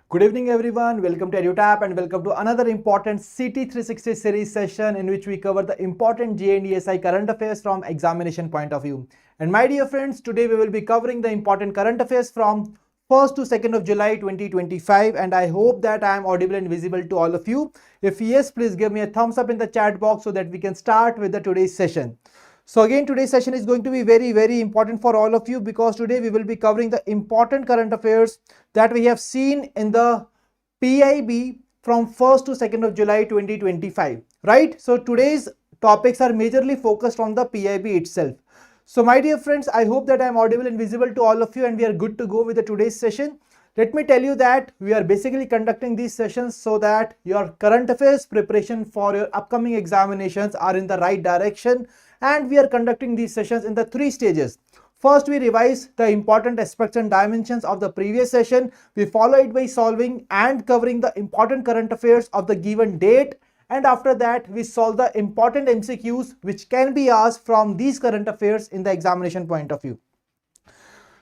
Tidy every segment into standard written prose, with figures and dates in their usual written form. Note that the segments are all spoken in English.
Good evening everyone, welcome to EduTap and welcome to another important CT360 series session in which we cover the important J and ESI current affairs from examination point of view. And my dear friends, today we will be covering the important current affairs from 1st to 2nd of July 2025, and I hope that I am audible and visible to all of you. If yes, please give me a thumbs up in the chat box so that we can start with the today's session. So again, today's session is going to be very important for all of you because today we will be covering the important current affairs that we have seen in the PIB from 1st to 2nd of July 2025, right? So today's topics are majorly focused on the PIB itself. So my dear friends, I hope that I am audible and visible to all of you and we are good to go with the today's session. Let me tell you that we are basically conducting these sessions so that your current affairs preparation for your upcoming examinations are in the right direction, and we are conducting these sessions in the 3 stages. First, we revise the important aspects and dimensions of the previous session. We follow it by solving and covering the important current affairs of the given date, and after that we solve the important MCQs which can be asked from these current affairs in the examination point of view.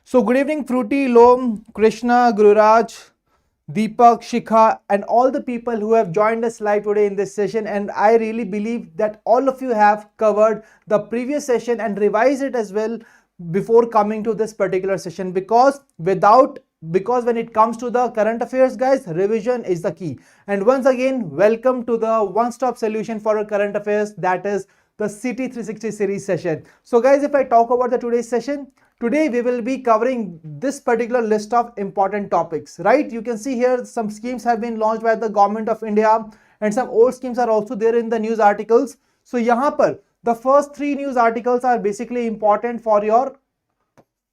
So good evening Fruity, Lom, Krishna, Gururaj, Deepak, Shikha and all the people who have joined us live today in this session, and I really believe that all of you have covered the previous session and revised it as well before coming to this particular session, because when it comes to the current affairs guys, revision is the key. And once again, welcome to the one-stop solution for our current affairs, that is the CT360 series session. So guys, if I talk about the today's session, today we will be covering this particular list of important topics, right? You can see here some schemes have been launched by the government of India and some old schemes are also there in the news articles. So yahan par the first 3 news articles are basically important for your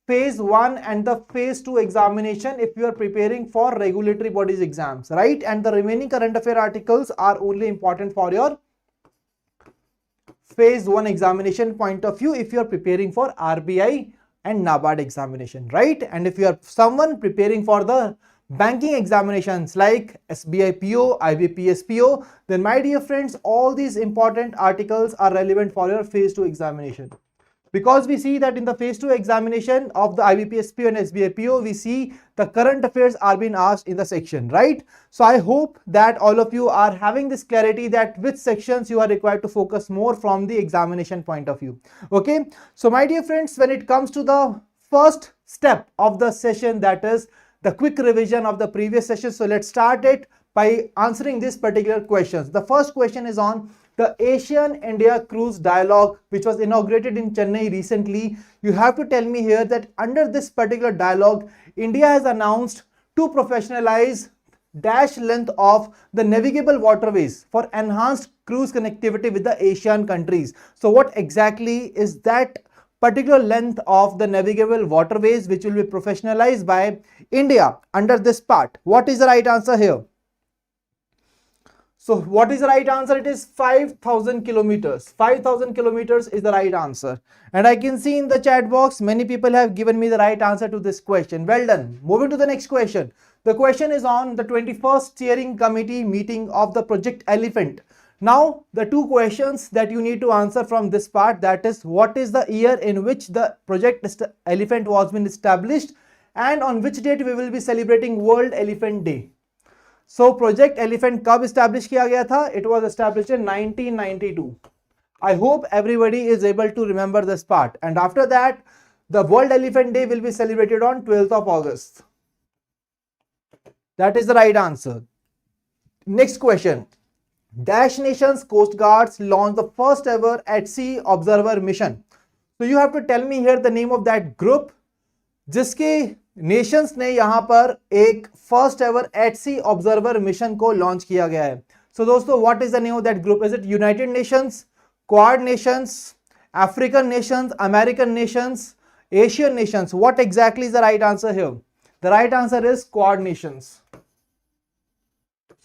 phase 1 and the phase 2 examination if you are preparing for regulatory bodies exams, right? And the remaining current affair articles are only important for your phase 1 examination point of view if you are preparing for RBI and NABARD examination, right? And if you are someone preparing for the banking examinations like SBI PO, IBPS PO, then my dear friends, all these important articles are relevant for your phase 2 examination. Because we see that in the phase 2 examination of the IBPS PO and SBI PO, we see the current affairs are being asked in the section, right? So I hope that all of you are having this clarity that which sections you are required to focus more from the examination point of view. Okay, so my dear friends, when it comes to the first step of the session, that is the quick revision of the previous session. So let's start it by answering these particular questions. The first question is on the Asian-India Cruise Dialogue, which was inaugurated in Chennai recently. You have to tell me here that under this particular dialogue, India has announced to professionalize dash length of the navigable waterways for enhanced cruise connectivity with the Asian countries. So what exactly is that particular length of the navigable waterways which will be professionalized by India under this part? What is the right answer here? So what is the right answer? It is 5,000 kilometers. 5,000 kilometers is the right answer. And I can see in the chat box, many people have given me the right answer to this question. Well done. Moving to the next question. The question is on the 21st steering committee meeting of the Project Elephant. Now, the 2 questions that you need to answer from this part, that is, what is the year in which the Project Elephant was been established and on which date we will be celebrating World Elephant Day. So Project Elephant कब establish किया गया था? It was established in 1992. I hope everybody is able to remember this part. And after that, the World Elephant Day will be celebrated on 12th of August. That is the right answer. Next question. Dash Nations Coast Guards launched the first ever at sea observer mission. So you have to tell me here the name of that group जिसके nations ने यहां पर एक first ever at sea observer mission को launch किया गया है. So दोस्तों, what is the name of that group? Is it United Nations, Quad nations, African nations, American nations, Asian nations? What exactly is the right answer here? The right answer is Quad nations.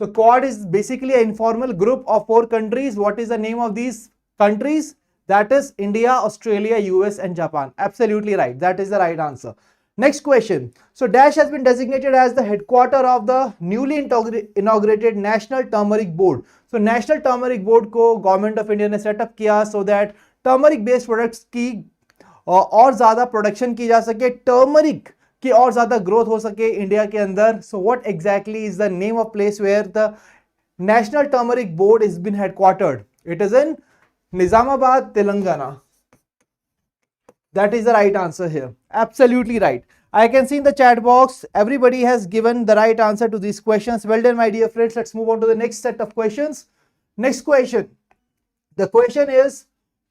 So Quad is basically an informal group of 4 countries. What is the name of these countries? That is India, Australia, US and Japan. Absolutely right. That is the right answer. Next question. So Dash has been designated as the headquarter of the newly inaugurated National Turmeric Board. So National Turmeric Board को Government of India ने setup किया so that turmeric based products की और ज़्यादा production की जा सके, turmeric कि और ज्यादा ग्रोथ हो सके इंडिया के अंदर. So what exactly is the name of place where the national turmeric board is been headquartered? It is in Nizamabad, Telangana. That is the right answer here. Absolutely right. I can see in the chat box, everybody has given the right answer to these questions. Well done, my dear friends. Let's move on to the next set of questions. Next question. The question is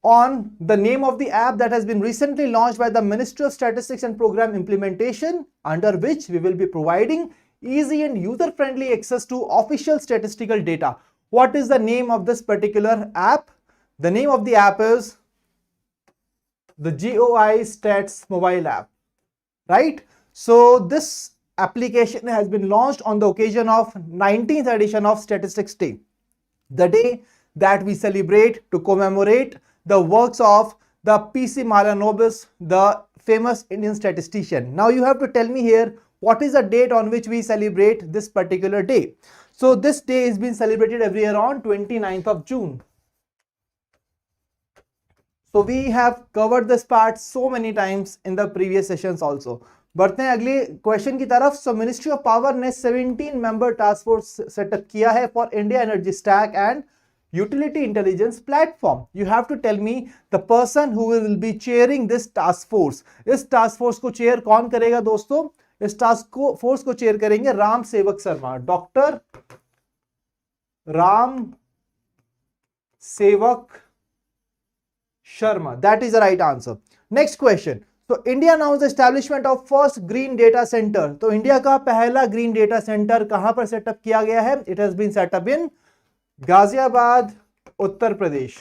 on the name of the app that has been recently launched by the Ministry of Statistics and Program Implementation, under which we will be providing easy and user-friendly access to official statistical data. What is the name of this particular app? The name of the app is the GOI Stats mobile app, right? So this application has been launched on the occasion of 19th edition of Statistics Day, the day that we celebrate to commemorate the works of the PC Mahalanobis, the famous Indian statistician. Now you have to tell me here, what is the date on which we celebrate this particular day? So this day is being celebrated every year on 29th of June. So we have covered this part so many times in the previous sessions also. बढ़ते हैं अगले question की तरफ. So Ministry of Power ने 17 member task force setup किया है for India Energy Stack and Utility Intelligence Platform. You have to tell me the person who will be chairing this task force. इस task force को chair कौन करेगा दोस्तों? इस task force को chair करेंगे राम सेवक शर्मा, डॉक्टर राम सेवक Sharma. That is the right answer. Next question. So India announced the establishment of first green data center. तो इंडिया का पहला green data center कहां पर सेटअप किया गया है? It has been set up in Ghaziabad, Uttar Pradesh.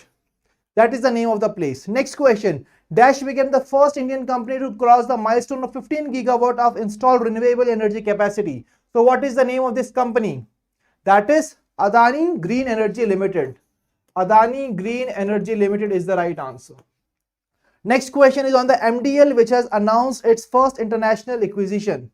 That is the name of the place. Next question. Dash became the first Indian company to cross the milestone of 15 gigawatt of installed renewable energy capacity. So what is the name of this company? That is Adani Green Energy Limited. Adani Green Energy Limited is the right answer. Next question is on the MDL, which has announced its first international acquisition.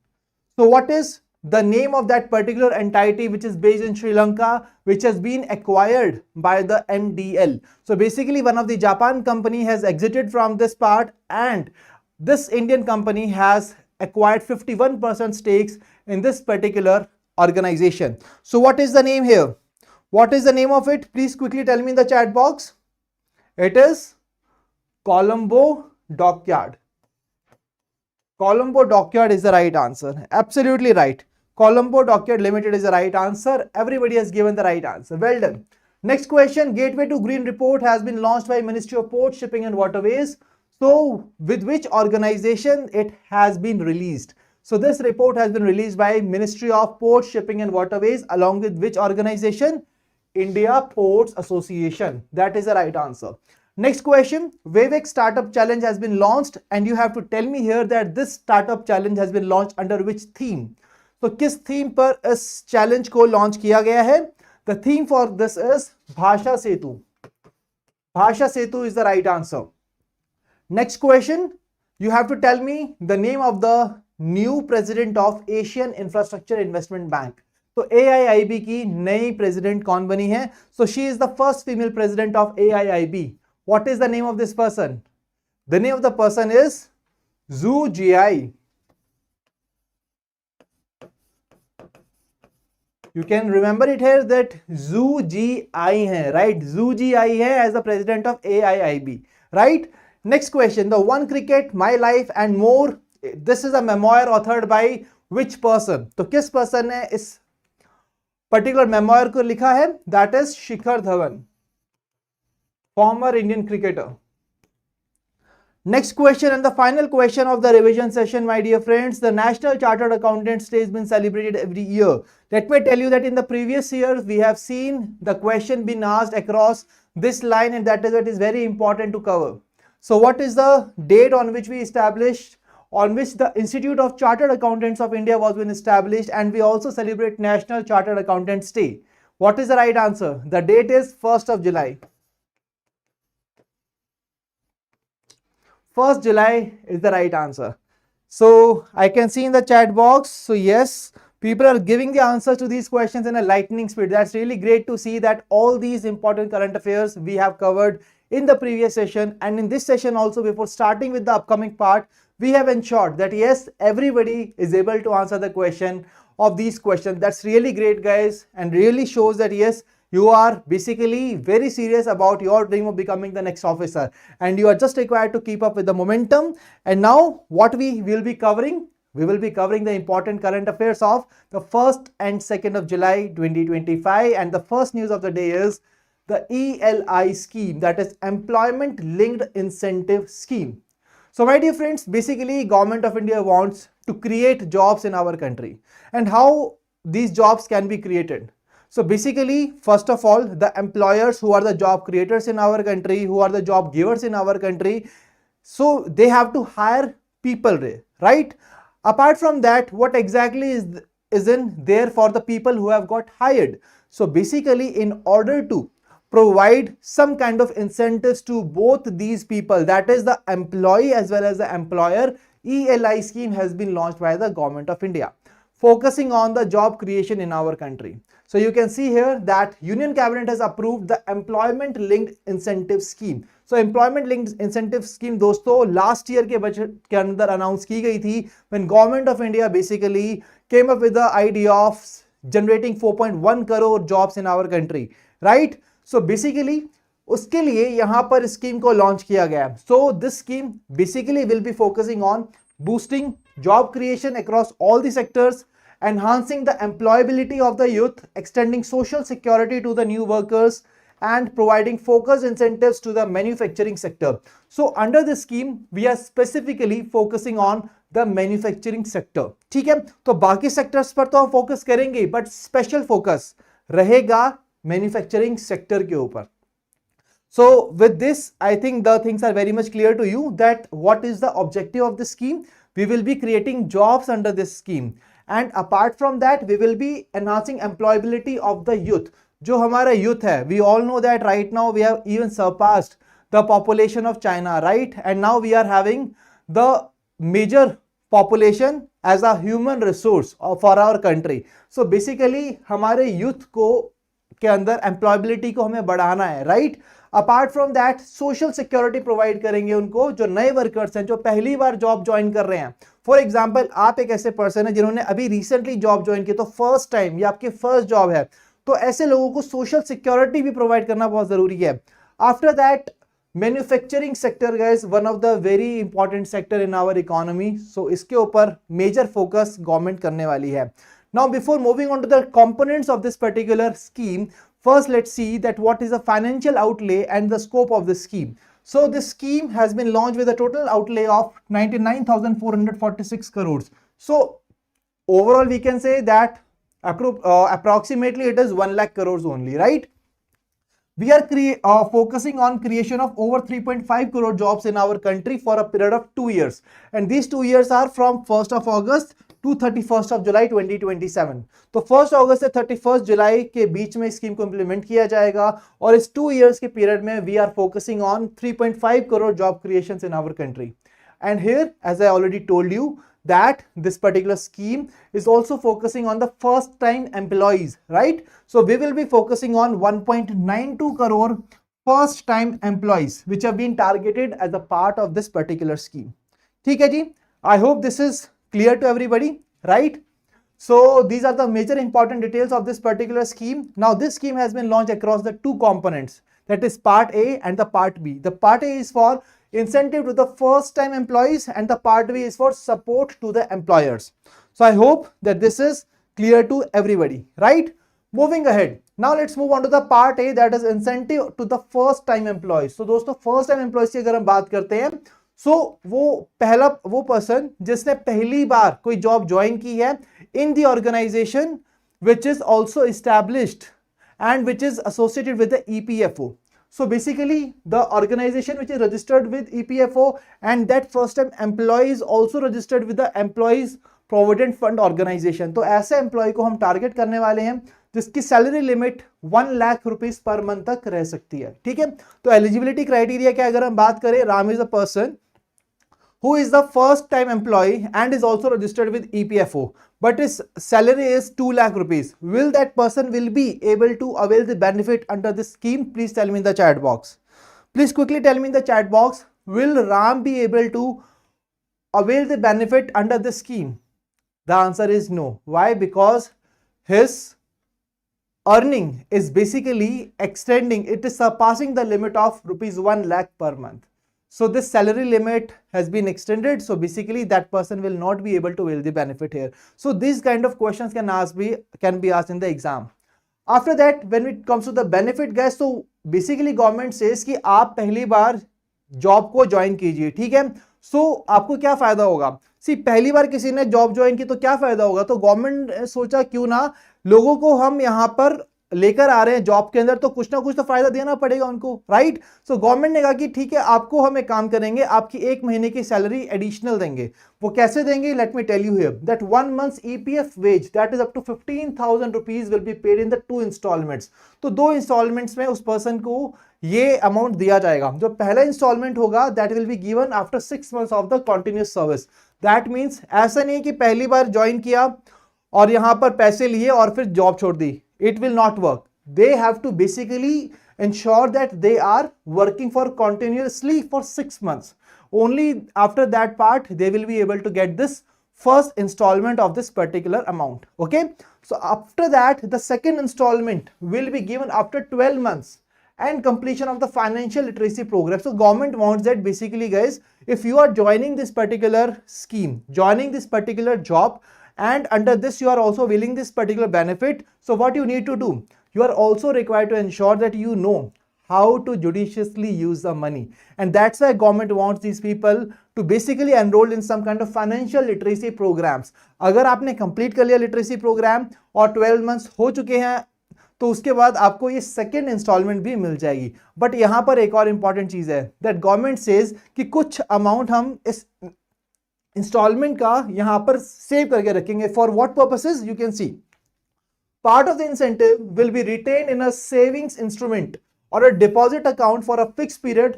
So what is the name of that particular entity which is based in Sri Lanka, which has been acquired by the MDL? So basically one of the Japan company has exited from this part, and this Indian company has acquired 51% stakes in this particular organization. So what is the name here? What is the name of it? Please quickly tell me in the chat box. It is Colombo Dockyard. Colombo Dockyard is the right answer. Absolutely right. Colombo Dockyard Limited is the right answer. Everybody has given the right answer. Well done. Next question. Gateway to Green report has been launched by Ministry of Ports, Shipping and Waterways. So with which organization it has been released? So this report has been released by Ministry of Ports, Shipping and Waterways, along with which organization? India Ports Association. That is the right answer. Next question. Vivek Startup Challenge has been launched, and you have to tell me here that this startup challenge has been launched under which theme? So किस theme पर इस challenge को launch किया गया है? The theme for this is Bhasha Setu. Bhasha Setu is the right answer. Next question. You have to tell me the name of the new president of Asian Infrastructure Investment Bank. तो AIIB की नई president कौन बनी है? So she is the first female president of AIIB. What is the name of this person? The name of the person is Zhu Jiai. You can remember it here that Zhu Jiai hai, right? Zhu Jiai hai as the president of AIIB, right? Next question. The One Cricket, My Life and More. This is a memoir authored by which person? तो किस person ने इस particular memoir को लिखा है? That is Shikhar Dhawan, former Indian cricketer. Next question and the final question of the revision session, my dear friends. The National Chartered Accountants Day has been celebrated every year. Let me tell you that in the previous years, we have seen the question being asked across this line, and that is what is very important to cover. So what is the date on which we established, on which the Institute of Chartered Accountants of India was been established, and we also celebrate National Chartered Accountants Day? What is the right answer? The date is 1st of July. 1st July is the right answer. So I can see in the chat box. So yes, people are giving the answers to these questions in a lightning speed. That's really great to see that all these important current affairs we have covered in the previous session, and in this session also. Before starting with the upcoming part, we have ensured that yes, everybody is able to answer the question of these questions. That's really great, guys, and really shows that yes, you are basically very serious about your dream of becoming the next officer, and you are just required to keep up with the momentum. And now what we will be covering? We will be covering the important current affairs of the 1st and 2nd of July 2025, and the first news of the day is the ELI scheme, that is Employment Linked Incentive Scheme. So my dear friends, basically Government of India wants to create jobs in our country, and how these jobs can be created. So basically, first of all, the employers who are the job creators in our country, who are the job givers in our country, so they have to hire people, right? Apart from that, what exactly is in there for the people who have got hired? So basically, in order to provide some kind of incentives to both these people, that is the employee as well as the employer, ELI scheme has been launched by the Government of India, focusing on the job creation in our country. So you can see here that Union Cabinet has approved the Employment Linked Incentive Scheme. So Employment Linked Incentive Scheme दोस्तों last year के budget के अंदर announce की गई थी, when Government of India basically came up with the idea of generating 4.1 crore jobs in our country, right? So basically उसके लिए यहाँ पर स्कीम को लॉन्च किया गया. So this scheme basically will be focusing on boosting job creation across all the sectors, enhancing the employability of the youth, extending social security to the new workers, and providing focused incentives to the manufacturing sector. So under this scheme, we are specifically focusing on the manufacturing sector. ठीक है, तो बाकी sectors पर तो हम focus करेंगे, but special focus रहेगा manufacturing sector के ऊपर. So with this, I think the things are very much clear to you that what is the objective of this scheme. We will be creating jobs under this scheme, and apart from that, we will be enhancing employability of the youth. जो हमारा youth है, we all know that right now we have even surpassed the population of China, right? And now we are having the major population as a human resource for our country. So basically हमारे youth को के अंदर employability को हमें बढ़ाना है, right? Apart from that social security provide करेंगे उनको, जो नए वर्कर्स हैं, जो पहली बार जॉब ज्वाइन कर रहे हैं. फॉर एग्जांपल, आप एक ऐसे पर्सन है जिन्होंने अभी रिसेंटली जॉब ज्वाइन की, तो फर्स्ट टाइम या आपकी फर्स्ट जॉब है, तो ऐसे लोगों को सोशल सिक्योरिटी भी प्रोवाइड करना बहुत जरूरी है. After that, manufacturing sector guys, one of the very important sector in our economy. So इसके ऊपर मेजर फोकस गवर्नमेंट करने वाली है. Now before moving on to the components of this particular scheme, first let's see that what is the financial outlay and the scope of this scheme. So this scheme has been launched with a total outlay of 99,446 crores. So overall we can say that approximately it is 1 lakh crores only, right? We are focusing on creation of over 3.5 crore jobs in our country for a period of 2 years, and these 2 years are from 1st of August to 31st of July 2027. तो 1st अगस्त से 31st जुलाई के बीच में scheme को implement किया जाएगा, और इस 2 years के पीरियड में we are focusing on 3.5 crore job creations in our country. And here, as I already told you, that this particular scheme is also focusing on the first time employees, right? So we will be focusing on 1.92 crore first time employees which have been targeted as a part of this particular scheme. ठीक है जी, I hope this is clear to everybody, right? So these are the major important details of this particular scheme. Now this scheme has been launched across the 2 components, that is part A and the part B. The part A is for incentive to the first time employees, and the part B is for support to the employers. So I hope that this is clear to everybody, right? Moving ahead, now let's move on to the part A, that is incentive to the first time employees. So दोस्तों first time employees की अगर हम बात करते हैं, सो वो person जिसने पहली बार कोई जॉब ज्वाइन की है in the organization which is also established and which is associated with the EPFO. So basically the organization which is registered with EPFO, and that first time employee is also registered with the Employees Provident Fund Organization. तो ऐसे employ को हम target करने वाले हैं जिसकी salary limit 1 lakh rupees per month तक रह सकती है. ठीक है, तो एलिजिबिलिटी क्राइटेरिया क्या, अगर हम बात करें, Ram is a person who is the first time employee and is also registered with EPFO, but his salary is 2 lakh rupees. Will that person will be able to avail the benefit under this scheme? Please tell me in the chat box. Please quickly tell me in the chat box, will Ram be able to avail the benefit under the scheme? The answer is no. Why? Because his earning is basically extending, it is surpassing the limit of rupees 1 lakh per month. So this salary limit has been extended, so basically that person will not be able to avail the benefit here. So these kind of questions can be asked in the exam. After that, when it comes to the benefit guys, so basically government says कि आप पहली बार job को join कीजिए, ठीक है. सो आपको क्या फायदा होगा? सी पहली बार किसी ने जॉब ज्वाइन की तो क्या फायदा होगा? तो गवर्नमेंट ने सोचा क्यों ना लोगों को हम यहां पर लेकर आ रहे हैं जॉब के अंदर, तो कुछ ना कुछ तो फायदा देना पड़ेगा उनको, राइट. सो गवर्नमेंट ने कहा कि ठीक है, आपको हम एक काम करेंगे, आपकी 1 महीने की सैलरी एडिशनल देंगे. वो कैसे देंगे? Let me tell you here that 1 month EPF wage that is up to 15,000 rupees will be paid in the 2 installments. तो 2 इंस्टॉलमेंट्स में उस पर्सन को ये अमाउंट दिया जाएगा. जो पहला इंस्टॉलमेंट होगा that will be given after 6 months of the continuous service. That means ऐसा नहीं कि पहली बार ज्वाइन किया और यहां पर पैसे लिए और फिर जॉब छोड़ दी. It will not work. They have to basically ensure that they are working for continuously for 6 months. Only after that part they will be able to get this first installment of this particular amount. Okay, so after that the second installment will be given after 12 months and completion of the financial literacy program. So government wants that basically guys, if you are joining this particular scheme, joining this particular job, and under this you are also willing this particular benefit, so what you need to do, you are also required to ensure that you know how to judiciously use the money. And that's why government wants these people to basically enroll in some kind of financial literacy programs. अगर आपने complete कर लिया literacy program और 12 months हो चुके हैं, तो उसके बाद आपको ये सेकेंड इंस्टॉलमेंट भी मिल जाएगी. बट यहां पर एक और इंपॉर्टेंट चीज है दैट गवर्नमेंट सेज कि कुछ अमाउंट हम इस इंस्टॉलमेंट का यहां पर सेव करके रखेंगे. For what purposes? You can C part of the incentive will be retained in a savings instrument or a deposit account for a fixed period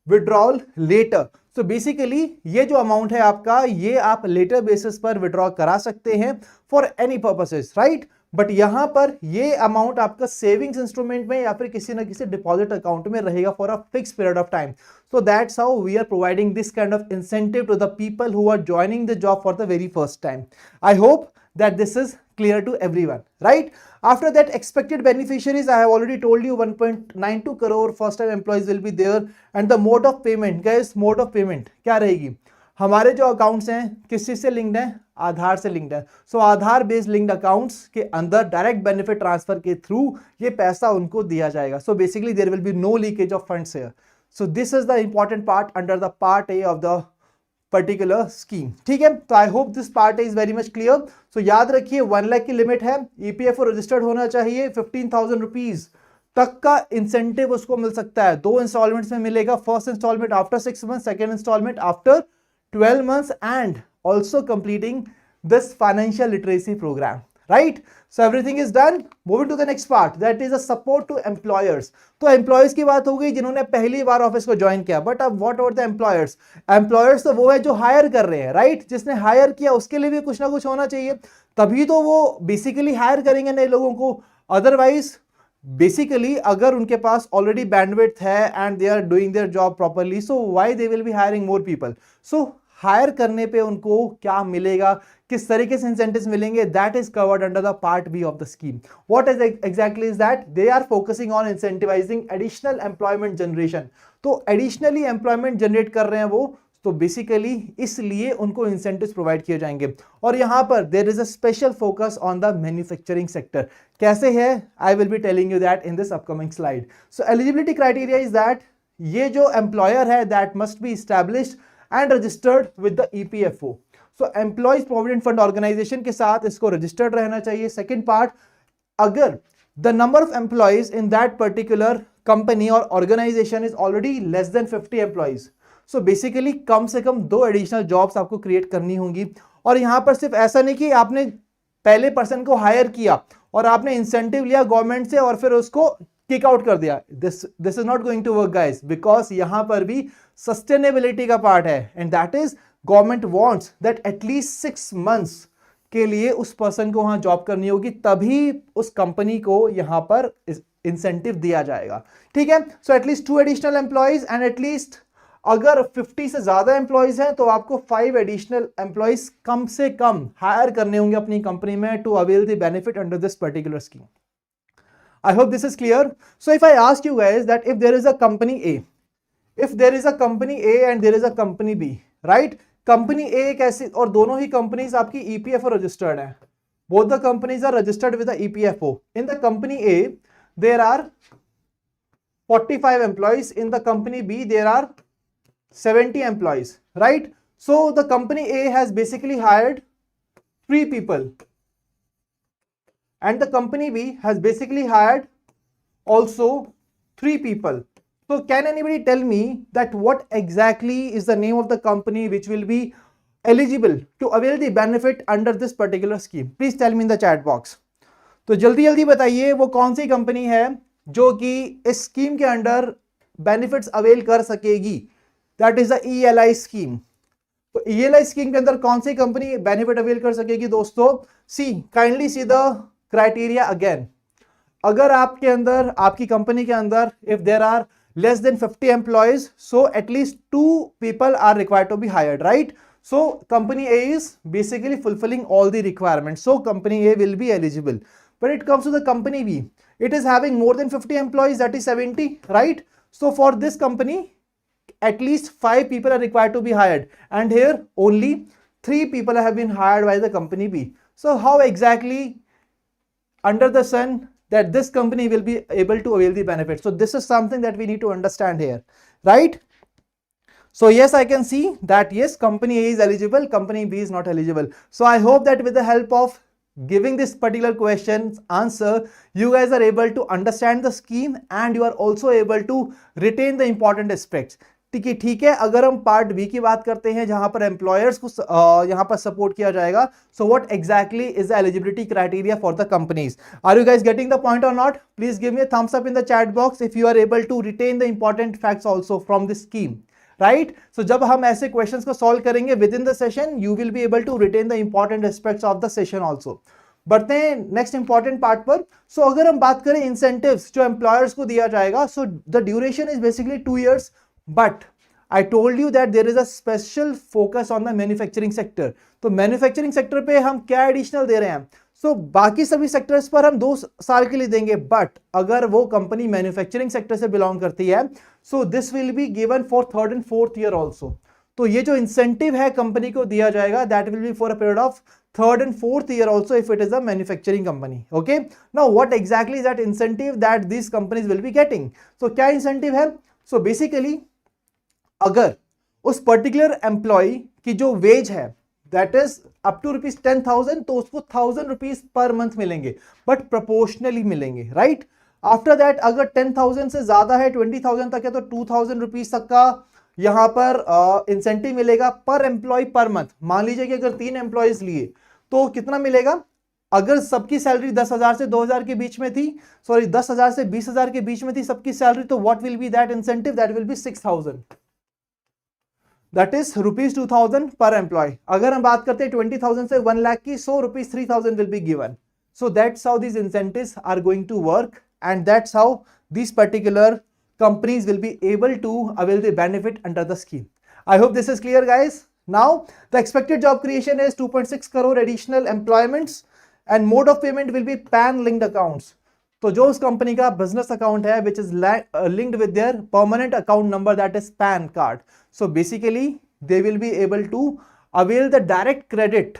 withdrawal later. So basically ये जो amount है आपका, ये आप letter basis पर withdraw करा सकते हैं for any purposes, right. But यहां पर ये अमाउंट आपका सेविंग्स इंस्ट्रूमेंट में या फिर किसी ना किसी डिपॉजिट अकाउंट में रहेगा for a fix period of time. So that's how we are providing this kind of incentive to the people who are joining the job for the very first time. I hope that this is clear to everyone, right? After that, expected beneficiaries, I have already told you 1.92 crore first time employees will be there. And the mode of payment guys, mode of payment क्या रहेगी? हमारे जो accounts हैं किस चीज से linked है? आधार से लिंक्ड है. So Aadhaar based linked accounts के अंदर डायरेक्ट बेनिफिट ट्रांसफर के थ्रू ये पैसा उनको दिया जाएगा. So basically there will be no leakage of funds here. So this is the important part under the part A of the particular scheme. ठीक है, तो I hope this part is very much clear. सो याद रखिए 1 लाख की limit है, EPFO registered होना चाहिए, 15,000 रुपीज तक का इंसेंटिव उसको मिल सकता है. 2 इंस्टॉलमेंट्स में मिलेगा. First installment after 6 month, second installment after 12 months and also completing this financial literacy program, right? So everything is done. Moving to the next part, that is a support to employers. तो employers की बात हो गई जिन्होंने पहली बार office को join किया. But अब what about the employers? Employers तो वो है जो हायर कर रहे हैं, राइट? जिसने हायर किया उसके लिए भी कुछ ना कुछ होना चाहिए, तभी तो वो बेसिकली हायर करेंगे नए लोगों को. अदरवाइज बेसिकली अगर उनके पास ऑलरेडी बैंडविड्थ है and they are doing their job properly, so why they will be hiring more people? So hire करने पे उनको क्या मिलेगा, किस तरीके से इंसेंटिव्स मिलेंगे, that is covered under the part B of the scheme. What is exactly is that? They are focusing on incentivising additional employment generation. तो एडिशनली एम्प्लॉयमेंट जनरेट कर रहे हैं वो, तो बेसिकली इसलिए उनको इंसेंटिव्स प्रोवाइड किए जाएंगे. और यहां पर there is a special focus on the manufacturing sector. कैसे है? I will be telling you that in this upcoming slide. So eligibility criteria is that ये जो एम्प्लॉयर है that must be established and registered with the EPFO. So employees provident fund organisation के साथ इसको registered रहना चाहिए. Second part, अगर the number of employees in that particular company और organisation is already less than 50 employees, so basically कम से कम 2 additional jobs आपको create करनी होंगी. और यहां पर सिर्फ ऐसा नहीं कि आपने पहले पर्सन को हायर किया और आपने इंसेंटिव लिया गवर्नमेंट से और फिर उसको किक आउट कर दिया. This is not going to work guys, because यहां पर भी सस्टेनेबिलिटी का पार्ट है and that is government wants that at least 6 months के लिए उस पर्सन को वहां जॉब करनी होगी, तभी उस कंपनी को यहां पर इंसेंटिव दिया जाएगा. ठीक है, so at least 2 additional employees and at least अगर 50 से ज्यादा एम्प्लॉयज हैं तो आपको 5 एडिशनल एम्प्लॉयज कम से कम हायर करने होंगे अपनी कंपनी में to avail the benefit under this particular scheme. I hope this is clear. So if I ask you guys that if there is a company A, if there is a company A and there is a company B, right? Company A एक ऐसी, और दोनों ही companies आपकी EPFO registered है. Both the companies are registered with the EPFO. In the company A, there are 45 employees. In the company B, there are 70 employees, right? So the company A has basically hired 3 people. And the company B has basically hired also 3 people. So can anybody tell me that what exactly is the name of the company which will be eligible to avail the benefit under this particular scheme? Please tell me in the chat box. तो जल्दी जल्दी बताइए वो कौन सी company है जो कि इस स्कीम के अंडर बेनिफिट्स अवेल कर सकेगी. That is the ELI scheme. तो ELI स्कीम के अंदर कौन सी कंपनी बेनिफिट अवेल कर सकेगी दोस्तों? See kindly see the criteria again. अगर आपके अंदर, आपकी कंपनी के अंदर, if there are less than 50 employees, so at least 2 people are required to be hired, right? So company A is basically fulfilling all the requirements, so company A will be eligible. But it comes to the company B, it is having more than 50 employees, that is 70, right? So for this company at least 5 people are required to be hired, and here only 3 people have been hired by the company B. So how exactly under the sun that this company will be able to avail the benefit? So this is something that we need to understand here, right? So yes, I can see that yes, company A is eligible, company B is not eligible. So I hope that with the help of giving this particular question's answer, you guys are able to understand the scheme and you are also able to retain the important aspects. ठीक है. अगर हम part B की बात करते हैं जहां पर एम्प्लॉयर्स को यहां पर सपोर्ट किया जाएगा, so what exactly is the eligibility criteria for the companies? Are you guys getting the point और नॉट? Please give me a thumbs up in the chat box if you are able to retain the important facts also from this scheme, right? सो जब हम ऐसे questions को solve करेंगे within the session, you will be able to retain the important aspects of the session also. बढ़ते हैं next important part पर. सो अगर हम बात करें इंसेंटिव्स जो एम्प्लॉयर्स को दिया जाएगा, so the duration is basically 2 years, but I told you that there is a special focus on the manufacturing sector. तो मैन्युफैक्चरिंग सेक्टर पे हम क्या एडिशनल दे रहे हैं? सो बाकी सभी सेक्टर्स पर हम 2 साल के लिए देंगे, बट अगर वो कंपनी मैन्युफैक्चरिंग सेक्टर से बिलोंग करती है, so this will be given for 3rd and 4th year also. तो ये जो इंसेंटिव है कंपनी को दिया जाएगा, that will B for a period of 3rd and 4th year also if it is a manufacturing company. Okay, now what exactly is that incentive that these companies will be getting? So क्या incentive है? So basically अगर उस particular employ की जो veg है that is up to ₹10,000, तो उसको ₹1,000 per month मिलेंगे, बट प्रोपोर्शनली मिलेंगे, राइट? आफ्टर दैट अगर 10,000 से ज्यादा है, 20,000 तक है, तो ₹2,000 तक का यहां पर इंसेंटिव मिलेगा पर एम्प्लॉय पर मंथ. मान लीजिए कि अगर 3 एम्प्लॉयज लिए तो कितना मिलेगा? अगर सबकी सैलरी 10,000 से 2,000 के बीच में थी, सॉरी 10,000 से 20,000 के बीच में थी सबकी सैलरी, तो what will be that incentive? That will B 6,000. That is ₹2,000 पर एम्प्लॉय. अगर हम बात करते हैं 20,000 से 1 लाख की, सो ₹3,000 will be given. So that's how these incentives are going to work, and that's how these particular companies will be able to avail the benefit under the scheme. I hope this is clear, guys. Now the expected job creation is 2.6 crore additional employments, and mode of payment will be PAN linked accounts. तो जो उस company का business account है which is linked with their permanent account number, that is PAN card. So basically they will be able to avail the direct credit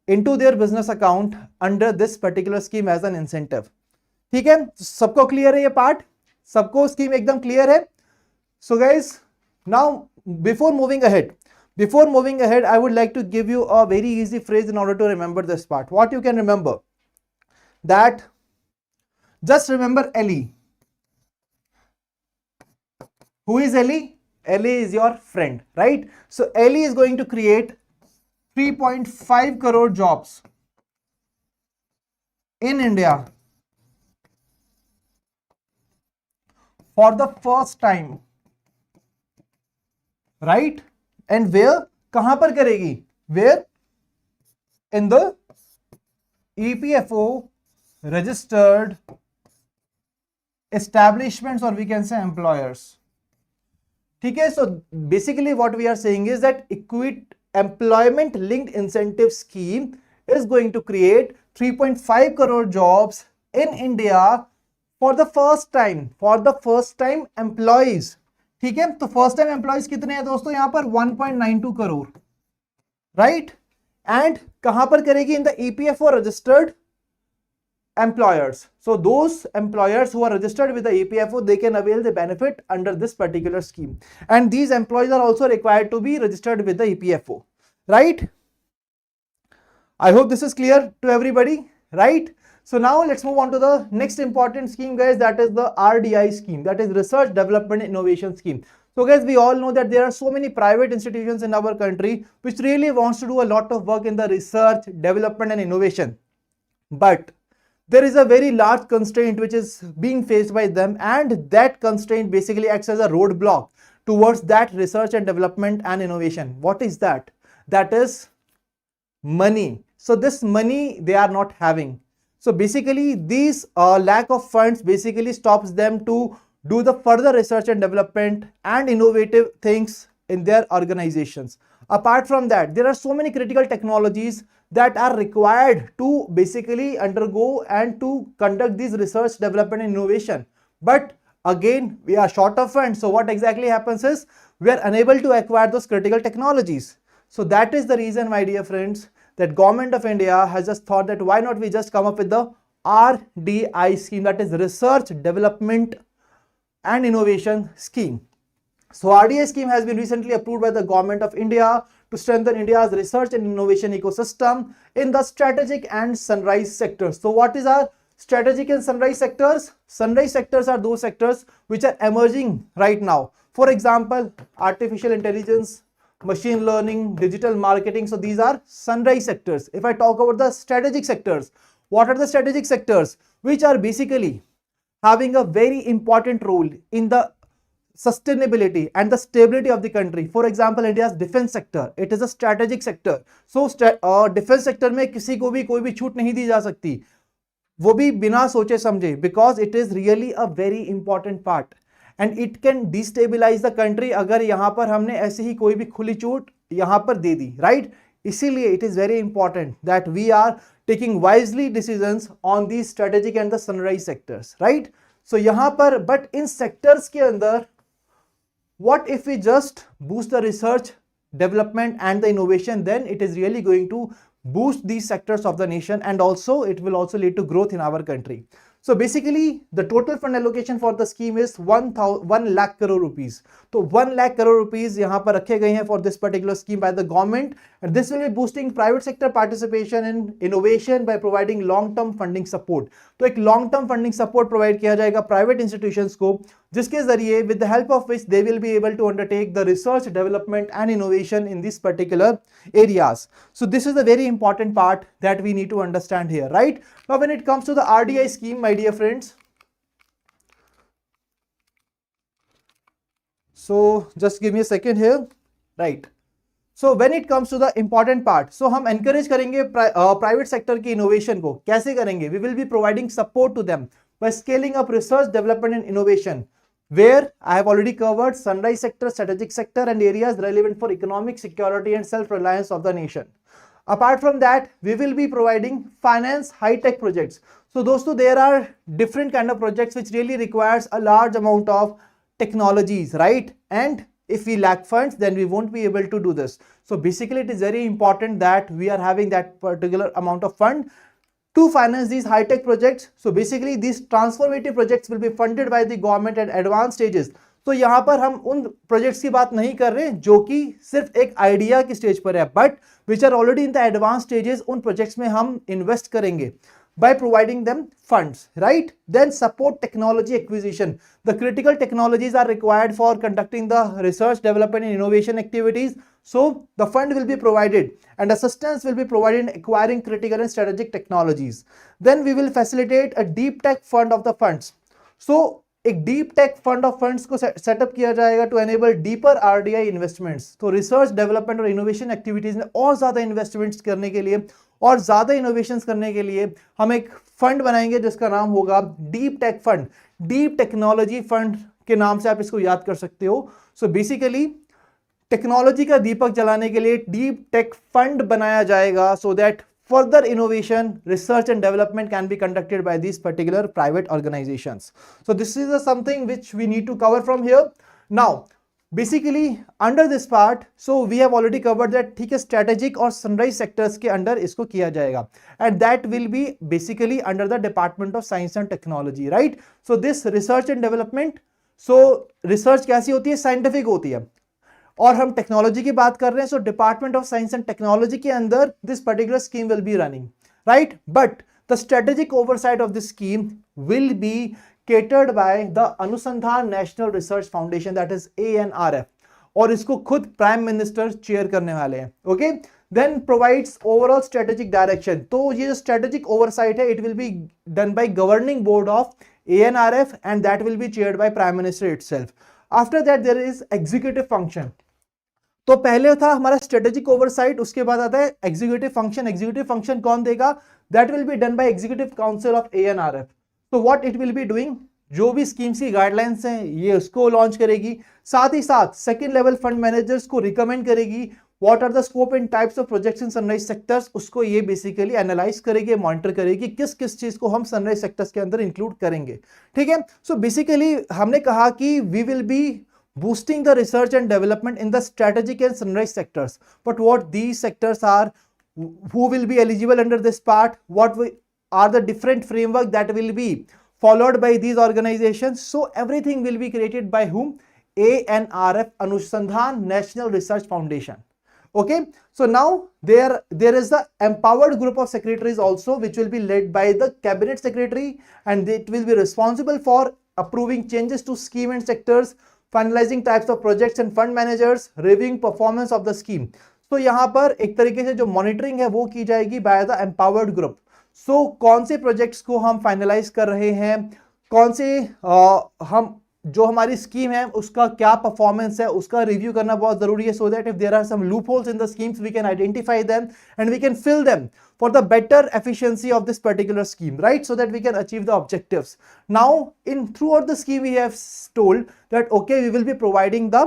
into their business account under this particular scheme as an incentive. ठीक है, सबको clear है ये part? सबको scheme एकदम clear है? So guys, now before moving ahead, I would like to give you a very easy phrase in order to remember this part. What you can remember? That just remember Ellie. Who is Ellie? Ellie is your friend, right? So Ellie is going to create 3.5 crore jobs in India for the first time, right? And where? कहां पर करेगी? Where? In the EPFO registered establishments, or we can say employers. ठीक है. So basically what we are saying is that employment linked incentive scheme is going to create 3.5 crore jobs in India for the first time employees. ठीक है. तो first time employees कितने हैं दोस्तों यहाँ पर 1.92 करोड़, राइट. एंड कहां पर करेगी? In the EPFO registered employers. So those employers who are registered with the EPFO, they can avail the benefit under this particular scheme, and these employees are also required to be registered with the EPFO, right? I hope this is clear to everybody, right? So now let's move on to the next important scheme, guys. That is the RDI scheme, that is Research Development Innovation Scheme. So guys, we all know that there are so many private institutions in our country which really wants to do a lot of work in the research, development and innovation, but there is a very large constraint which is being faced by them, and that constraint basically acts as a roadblock towards that research and development and innovation. What is that? That is money. So this money they are not having. So basically these lack of funds basically stops them to do the further research and development and innovative things in their organizations. Apart from that, there are so many critical technologies that are required to basically undergo and to conduct this research, development and innovation. But again, we are short of funds. So what exactly happens is we are unable to acquire those critical technologies. So that is the reason, my dear friends, that Government of India has just thought that why not we just come up with the RDI scheme, that is Research, Development and Innovation Scheme. So RDI scheme has been recently approved by the Government of India to strengthen India's research and innovation ecosystem in the strategic and sunrise sectors. So what is our strategic and sunrise sectors? Sunrise sectors are those sectors which are emerging right now. For example, artificial intelligence, machine learning, digital marketing. So these are sunrise sectors. If I talk about the strategic sectors, what are the strategic sectors? Which are basically having a very important role in the sustainability and the stability of the country. For example, India's defense sector, it is a strategic sector. So defense sector में किसी को भी कोई भी छूट नहीं दी जा सकती, वो भी बिना सोचे समझे, because it is really a very important part and it can destabilize the country अगर यहाँ पर हमने ऐसे ही कोई भी खुली छूट यहाँ पर दे दी, right? इसीलिए it is very important that we are taking wisely decisions on these strategic and the sunrise sectors, right? So यहाँ पर but इन sectors के अंदर what if we just boost the research, development and the innovation, then it is really going to boost these sectors of the nation, and also it will also lead to growth in our country. So basically the total fund allocation for the scheme is 1 lakh crore rupees. तो 1 lakh crore rupees यहाँ पर रखे गए हैं for this particular scheme by the government, and this will be boosting private sector participation in innovation by providing long term funding support. तो एक long term funding support provide किया जाएगा private institutions को, जिसके जरिए with the help of which they will be able to undertake the research, development and innovation in these particular areas. So this is the very important part that we need to understand here, right? Now when it comes to the RDI scheme, my dear friends, so just give me a second here, right? So when it comes to the important part, so हम encourage करेंगे private sector की innovation को. कैसे करेंगे? We will be providing support to them by scaling up research, development and innovation, where I have already covered sunrise sector, strategic sector and areas relevant for economic security and self-reliance of the nation. Apart from that, we will be providing finance high-tech projects. So दोस्तों, there are different kind of projects which really requires a large amount of technologies, right? And if we lack funds, then we won't be able to do this. So basically it is very important that we are having that particular amount of fund to finance these high-tech projects. So basically these transformative projects will be funded by the government at advanced stages. तो यहाँ पर हम उन projects की बात नहीं कर रहे जो कि सिर्फ एक आइडिया की स्टेज पर है, but which are already in the advance stages. उन प्रोजेक्ट्स में हम इन्वेस्ट करेंगे by providing them funds, right? Then support technology acquisition. The critical technologies are required for conducting the research, development and innovation activities. So the fund will be provided and assistance will be provided in acquiring critical and strategic technologies. Then we will facilitate a deep tech fund of the funds. So एक deep tech fund of funds को setup किया जाएगा to enable deeper RDI investments. तो research, development और innovation activities में और ज्यादा investments करने के लिए और ज्यादा इनोवेशंस करने के लिए हम एक फंड बनाएंगे जिसका नाम होगा deep tech fund, deep technology fund के नाम से आप इसको याद कर सकते हो। सो बेसिकली टेक्नोलॉजी का दीपक जलाने के लिए डीप टेक फंड बनाया जाएगा so that further innovation, research and development can be conducted by these particular private organizations. So this is something which we need to cover from here. Now basically under this part, so we have already covered that ठीक है strategic और sunrise sectors के under इसको किया जाएगा, and that will be basically under the Department of Science and Technology, right? So this research and development, so research कैसी होती है, scientific होती है, और हम टेक्नोलॉजी की बात कर रहे हैं, so department of science and technology के अंदर this particular scheme will be running, right? But the strategic oversight of this scheme will be catered by the Anusandhan national research foundation, that is ANRF, और इसको खुद prime minister chair करने वाले हैं, okay? Then provides overall strategic direction. तो ये जो strategic oversight है, it will be done by governing board of ANRF and that will be chaired by prime minister itself. After that there is executive function. तो पहले था हमारा strategic oversight, उसके बाद आता है एग्जीक्यूटिव फंक्शन। एग्जीक्यूटिव फंक्शन कौन देगा? That will be done bye executive council of ANRF। तो what it will be doing, जो भी स्कीम्स की गाइडलाइंस हैं ये उसको लॉन्च करेगी, साथ ही साथ सेकंड लेवल फंड मैनेजर्स को रिकमेंड करेगी what are the scope and types of projects in sunrise sectors, उसको ये बेसिकली एनालाइज करेगी, मॉनिटर करेगी किस किस चीज को हम सनराइज सेक्टर्स के अंदर इंक्लूड करेंगे, ठीक है? सो बेसिकली हमने कहा कि we will be boosting the research and development in the strategic and sunrise sectors. But what these sectors are, who will be eligible under this part, what are the different framework that will be followed by these organizations? So everything will be created by whom? ANRF, Anusandhan National Research Foundation. Okay, so now there is the empowered group of secretaries also, which will be led by the cabinet secretary, and it will be responsible for approving changes to scheme and sectors, finalizing types of projects and fund managers, reviewing performance of the scheme. तो यहाँ पर एक तरीके से जो monitoring है वो की जाएगी बाय द एम्पावर्ड ग्रुप। सो कौन से प्रोजेक्ट्स को हम फाइनलाइज कर रहे हैं, कौन से हम जो हमारी स्कीम है उसका क्या परफॉर्मेंस है, उसका रिव्यू करना बहुत जरूरी है, so that if there are some loopholes in the schemes we can identify them and we can fill them for the better efficiency of this particular scheme, right? So that we can achieve the objectives. Now throughout the scheme we have told that okay, we will be providing the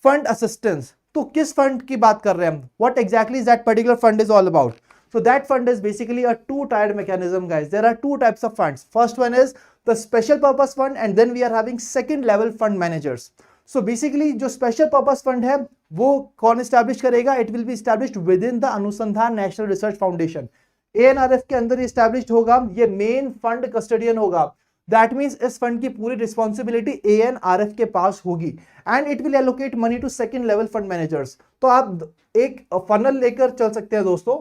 fund assistance. तो किस fund की बात कर रहे हैं हम? What exactly is that particular fund is all about? So that fund is basically a two-tiered mechanism, guys. There are two types of funds. First one is the special purpose fund, and then we are having second level fund managers. So basically जो special purpose fund है वो कौन establish करेगा? It will be established within the Anusandhan national research Foundation. ANRF के अंदर established होगा, ये main fund custodian होगा। दैट मींस इस फंड की पूरी रिस्पॉन्सिबिलिटी ANRF के पास होगी and it will allocate money to second level fund managers. तो आप एक फनल लेकर चल सकते हैं दोस्तों।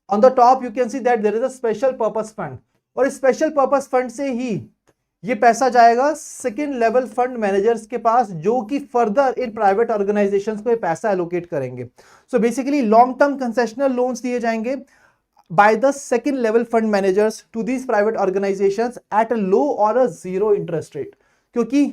On the top you can see that there is a special purpose fund, और इस स्पेशल पर्पस फंड से ही ये पैसा जाएगा सेकेंड लेवल फंड मैनेजर्स के पास, जो कि फर्दर इन प्राइवेट ऑर्गेनाइजेशंस को ये पैसा एलोकेट करेंगे। So basically long term concessional loans दिए जाएंगे by the second level fund managers to these private organisations at a low और अ जीरो इंटरेस्ट रेट, क्योंकि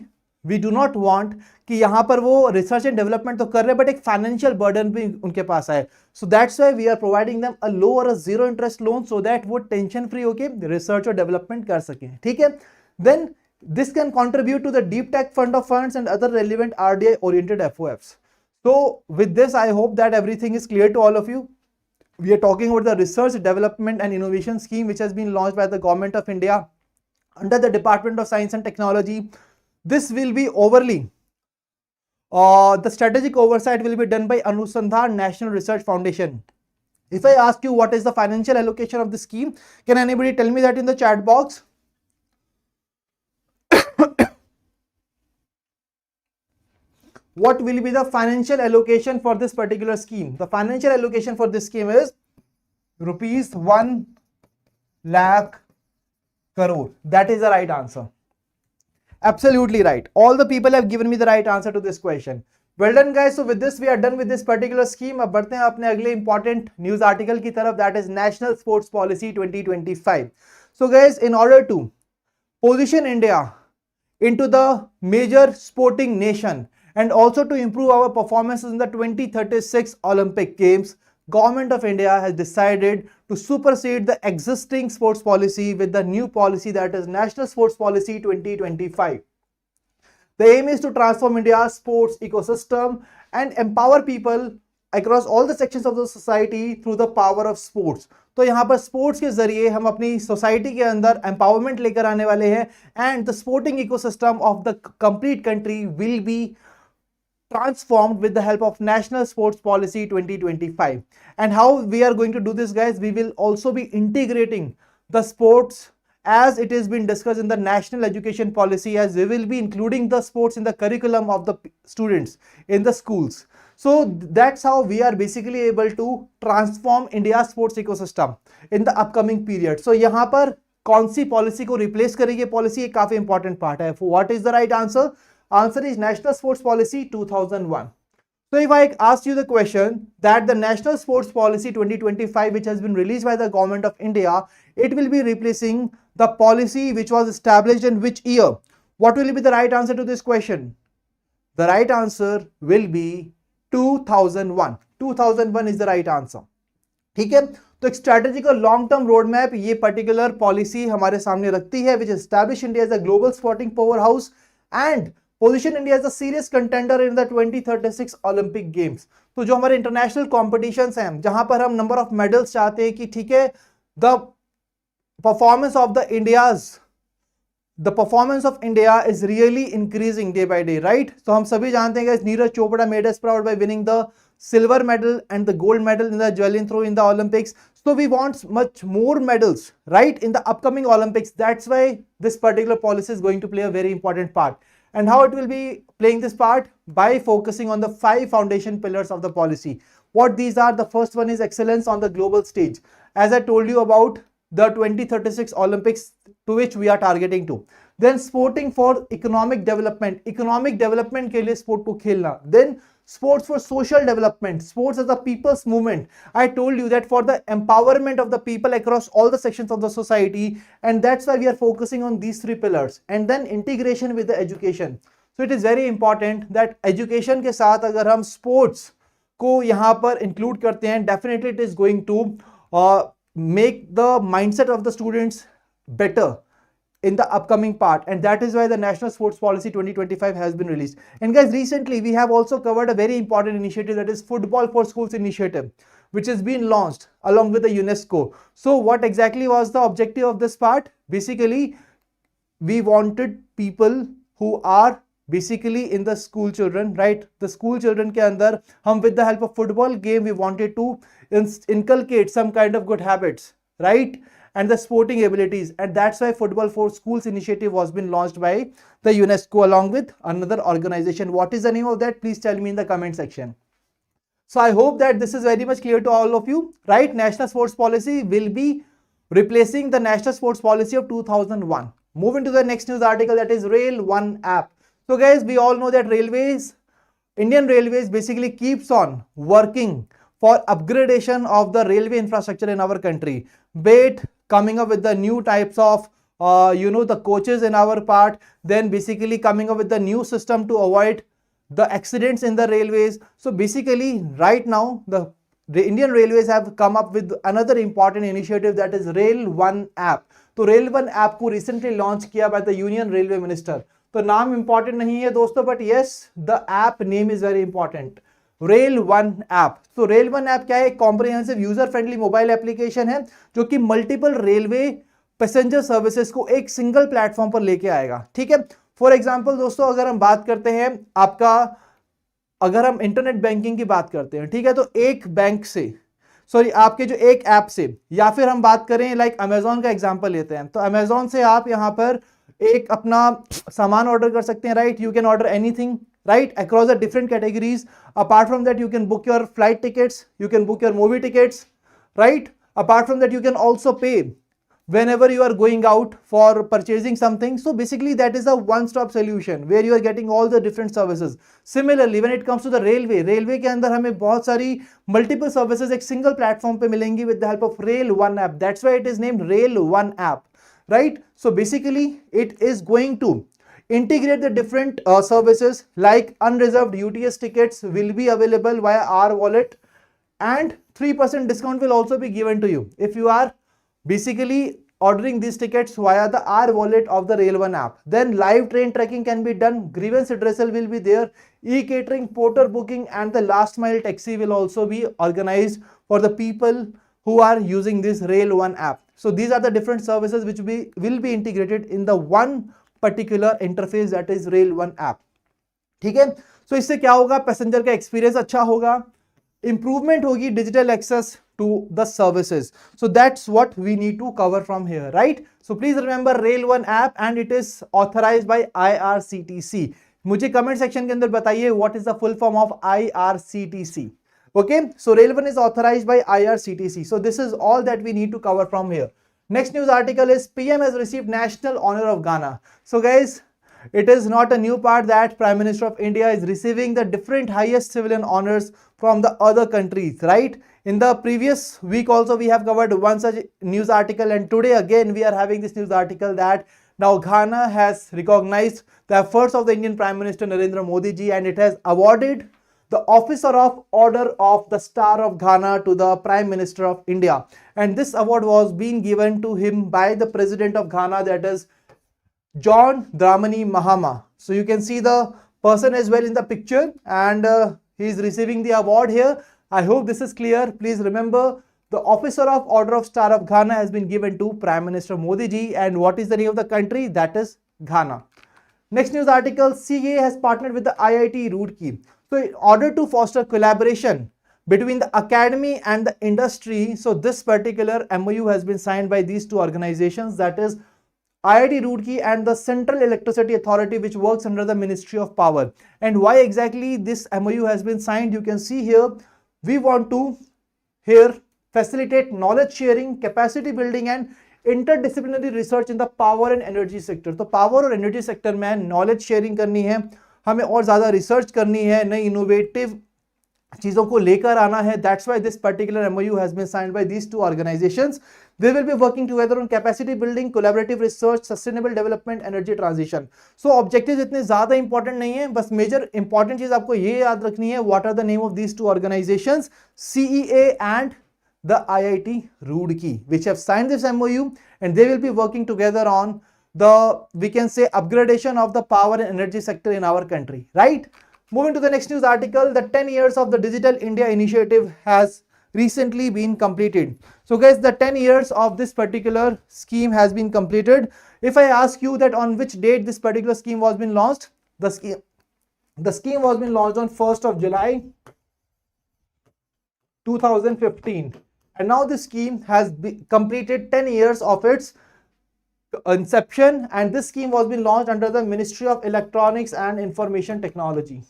वी डू नॉट वांट कि यहां पर वो रिसर्च एंड डेवलपमेंट तो कर रहे हैं बट एक फाइनेंशियल बर्डन भी उनके पास आए। So that's why we are providing them a low और a zero interest loan so that वो टेंशन फ्री होके रिसर्च और डेवलपमेंट कर सकें, ठीक है? Then this can contribute to the deep tech fund of funds and other relevant RBI oriented FOFs. So with this, I hope that everything is clear to all of you. We are talking about the research, development and innovation scheme which has been launched by the government of India under the Department of Science and Technology. This will be overly, the strategic oversight will be done by Anusandhan National Research Foundation. If I ask you what is the financial allocation of the scheme, can anybody tell me that in the chat box? What will be the financial allocation for this particular scheme? The financial allocation for this scheme is rupees 1 lakh crore. That is the right answer. Absolutely right. All the people have given me the right answer to this question. Well done guys. So with this we are done with this particular scheme. अब बढ़ते हैं अपने अगले important news article की तरफ, that is National Sports Policy 2025. So guys, in order to position India into the major sporting nation and also to improve our performances in the 2036 Olympic Games, Government of India has decided to supersede the existing sports policy with the new policy, that is National Sports Policy 2025. The aim is to transform India's sports ecosystem and empower people across all the sections of the society through the power of sports. तो यहाँ पर sports के जरिए हम अपनी society के अंदर empowerment लेकर आने वाले हैं, and the sporting ecosystem of the complete country will be transformed with the help of National Sports Policy 2025. And how we are going to do this, guys? We will also be integrating the sports as it has been discussed in the National Education Policy, as we will be including the sports in the curriculum of the students in the schools. So that's how we are basically able to transform India's sports ecosystem in the upcoming period. So यहाँ पर कौन सी policy को replace करेगी policy, एक काफी important part है. What is the right answer? Answer is National Sports Policy 2001. So if I ask you the question that the National Sports Policy 2025, which has been released by the government of India, it will be replacing the policy which was established in which year? What will be the right answer to this question? The right answer will be 2001. 2001 is the right answer. ठीक है, तो एक strategic और long term road map ये particular policy हमारे सामने रखती है, which establish India as a global sporting power house and position India as a serious contender in the 2036 Olympic games. तो जो हमारे इंटरनेशनल कॉम्पिटिशंस हैं जहां पर हम नंबर ऑफ मेडल्स चाहते हैं कि ठीक है, the performance of India is really increasing day by day, right. तो हम सभी जानते हैं Neeraj Chopra made us proud bye winning the silver medal and the gold medal in the javelin throw in the Olympics. So we want much more medals, right, in the upcoming Olympics. That's why this particular policy is going to play a very important part. And how it will be playing this part? By focusing on the 5 foundation pillars of the policy. What these are? The first one is excellence on the global stage. As I told you about the 2036 Olympics to which we are targeting to. Then sporting for economic development. Economic development के लिए sport को खेलना. Then sports for social development, sports as a people's movement. I told you that for the empowerment of the people across all the sections of the society, and that's why we are focusing on these 3 pillars. And then integration with the education. So it is very important that education के साथ अगर हम sports को यहाँ पर include करते हैं, definitely it is going to make the mindset of the students better in the upcoming part, and that is why the National Sports Policy 2025 has been released. And guys, recently we have also covered a very important initiative, that is Football for Schools initiative, which has been launched along with the UNESCO. So what exactly was the objective of this part? Basically, we wanted people who are basically in the school children, right? The school children के अंदर हम with the help of football game we wanted to inculcate some kind of good habits, right? And the sporting abilities, and that's why Football for Schools initiative was been launched by the UNESCO along with another organization. What is the name of that? Please tell me in the comment section. So I hope that this is very much clear to all of you, right? National Sports Policy will be replacing the National Sports Policy of 2001. Moving to the next news article, that is Rail One app. So guys, we all know that Indian Railways basically keeps on working for upgradation of the railway infrastructure in our country, be it coming up with the new types of the coaches in our part, then basically coming up with the new system to avoid the accidents in the railways. So basically right now the Indian Railways have come up with another important initiative, that is Rail One app. तो Rail One app को recently launch किया by the Union Railway Minister. तो नाम important नहीं है दोस्तों, but yes, the app name is very important. Rail one app. तो rail one app क्या है? एक comprehensive user friendly mobile application है जो कि मल्टीपल रेलवे पैसेंजर सर्विसेज को एक सिंगल प्लेटफॉर्म पर लेके आएगा. ठीक है, फॉर एग्जांपल दोस्तों, अगर हम बात करते हैं अगर हम इंटरनेट बैंकिंग की बात करते हैं, ठीक है, तो एक बैंक से आपके जो एक ऐप से, या फिर हम बात करें लाइक अमेजॉन का एग्जांपल लेते हैं, तो अमेजॉन से आप यहां पर एक अपना सामान ऑर्डर कर सकते हैं, right? You can order anything, right, across the different categories. Apart from that, you can book your flight tickets, you can book your movie tickets, right? Apart from that, you can also pay whenever you are going out for purchasing something. So basically that is a one-stop solution where you are getting all the different services. Similarly, when it comes to the railway के अंदर हमें बहुत सारी multiple services एक single platform पे मिलेंगी with the help of Rail One app. That's why it is named Rail One app, right? So basically it is going to integrate the different services like unreserved UTS tickets will be available via our wallet, and 3% discount will also be given to you if you are basically ordering these tickets via the R wallet of the Rail One app. Then live train tracking can be done, grievance redressal will be there, e-catering, porter booking, and the last mile taxi will also be organized for the people who are using this Rail One app. So these are the different services which will be integrated in the one particular interface, that is Rail One app. ठीक है, सो इससे क्या होगा, passenger का experience अच्छा होगा, improvement होगी digital access to the services. So that's what we need to cover from here, right. So please remember rail one app and it is authorised by IRCTC. मुझे कमेंट सेक्शन के अंदर बताइए what is the full form of IRCTC. Okay, so Rail One is authorized by IRCTC. So this is all that we need to cover from here. Next news article is PM has received National Honor of Ghana. So guys, it is not a new part that Prime Minister of India is receiving the different highest civilian honors from the other countries, right? In the previous week also we have covered one such news article, and today again we are having this news article that now Ghana has recognized the efforts of the Indian Prime Minister Narendra Modi ji, and it has awarded the Officer of Order of the Star of Ghana to the Prime Minister of India. And this award was being given to him by the President of Ghana, that is John Dramani Mahama. So you can see the person as well in the picture, and he is receiving the award here. I hope this is clear. Please remember, the Officer of Order of Star of Ghana has been given to Prime Minister Modi ji, and what is the name of the country? That is Ghana. Next news article, CA has partnered with the IIT Roorkee. So in order to foster collaboration between the academy and the industry, so this particular MOU has been signed by these two organizations, that is IIT Roorkee and the Central Electricity Authority, which works under the Ministry of Power. And why exactly this MOU has been signed, you can see here. We want to here facilitate knowledge sharing, capacity building and interdisciplinary research in the power and energy sector. तो power और energy sector में knowledge sharing करनी है, हमें और ज़्यादा research करनी है, नई इनोवेटिव चीज़ों को लेकर आना है. That's why this particular MOU has been signed by these two organisations. They will be working together on capacity building, collaborative research, sustainable development, energy transition. So objectives इतने ज़्यादा इंपॉर्टेंट नहीं है, बस मेजर इंपॉर्टेंट चीज़ आपको ये याद रखनी है, what are the name of these two organisations, CEA and the IIT Roorkee, which have signed this MOU, and they will be working together on the, we can say, upgradation of the power and energy sector in our country, right? Moving to the next news article, the 10 years of the Digital India initiative has recently been completed. So guys, the 10 years of this particular scheme has been completed. If I ask you that on which date this particular scheme was been launched, the scheme was been launched on 1st of July 2015. And now this scheme has completed 10 years of its inception, and this scheme was been launched under the Ministry of Electronics and Information Technology,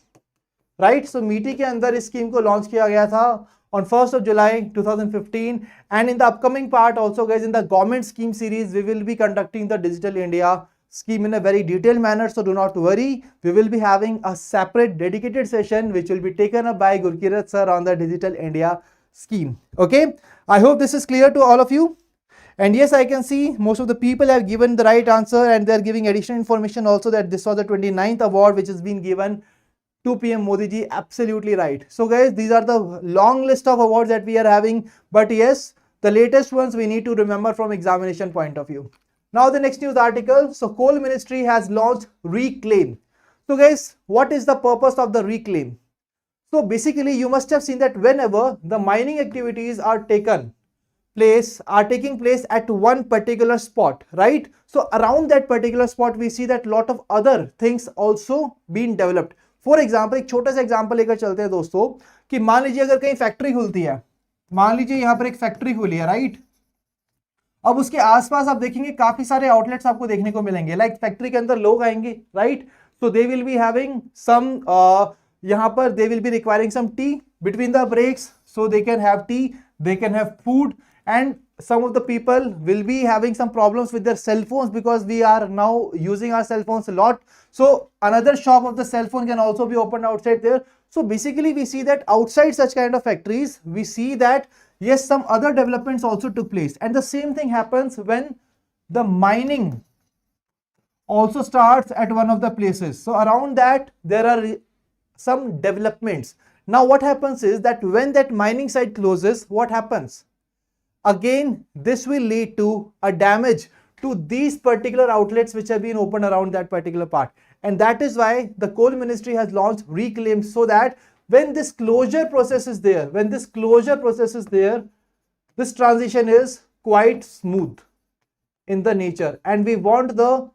right? So MeitY के अंदर इस scheme को launch किया गया था on 1st of July 2015, and in the upcoming part also guys, in the government scheme series, we will be conducting the Digital India scheme in a very detailed manner, so do not worry. We will be having a separate dedicated session which will be taken up by Gurkirat sir on the Digital India scheme. Okay, I hope this is clear to all of you. And yes, I can see most of the people have given the right answer, and they are giving additional information also that this was the 29th award which has been given to PM Modi ji. Absolutely right. So guys, these are the long list of awards that we are having, but yes, the latest ones we need to remember from examination point of view. Now the next news article, so Coal Ministry has launched Reclaim. So guys, what is the purpose of the Reclaim? So basically, you must have seen that whenever the mining activities are taking place at one particular spot, right? So around that particular spot, we see that lot of other things also being developed. For example, एक छोटा सा example लेकर चलते हैं दोस्तों, कि मान लीजिए अगर कहीं फैक्ट्री खुलती है, मान लीजिए यहाँ पर एक फैक्ट्री खुली है, राइट? अब उसके आसपास आप देखेंगे काफी सारे आउटलेट्स आपको देखने को मिलेंगे. लाइक फैक्ट्री के अंदर लोग आएंगे, right? So they will be having some, यहाँ पर they will be requiring some tea between the breaks, so they can have tea, they can have food, and some of the people will be having some problems with their cell phones because we are now using our cell phones a lot. So another shop of the cell phone can also be opened outside there. So basically we see that outside such kind of factories, we see that yes, some other developments also took place, and the same thing happens when the mining also starts at one of the places. So around that there are some developments. Now what happens is that when that mining site closes, what happens? again this will lead to a damage to these particular outlets which have been opened around that particular part. And that is why the coal ministry has launched reclaim, so that when this closure process is there, this transition is quite smooth in the nature, and we want the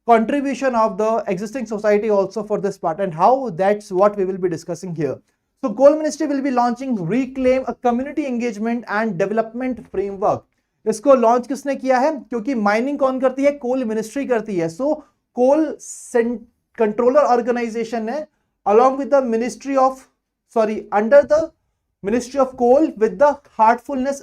contribution of the existing society also for this part, and how, that's what we will be discussing here. So coal ministry will be launching reclaim, a community engagement and development framework. इसको launch किसने किया है? क्योंकि mining कौन करती है? कोल ministry करती है. सो कोल कंट्रोलर ऑर्गेनाइजेशन ने along with the ministry of under the ministry of coal with the Heartfulness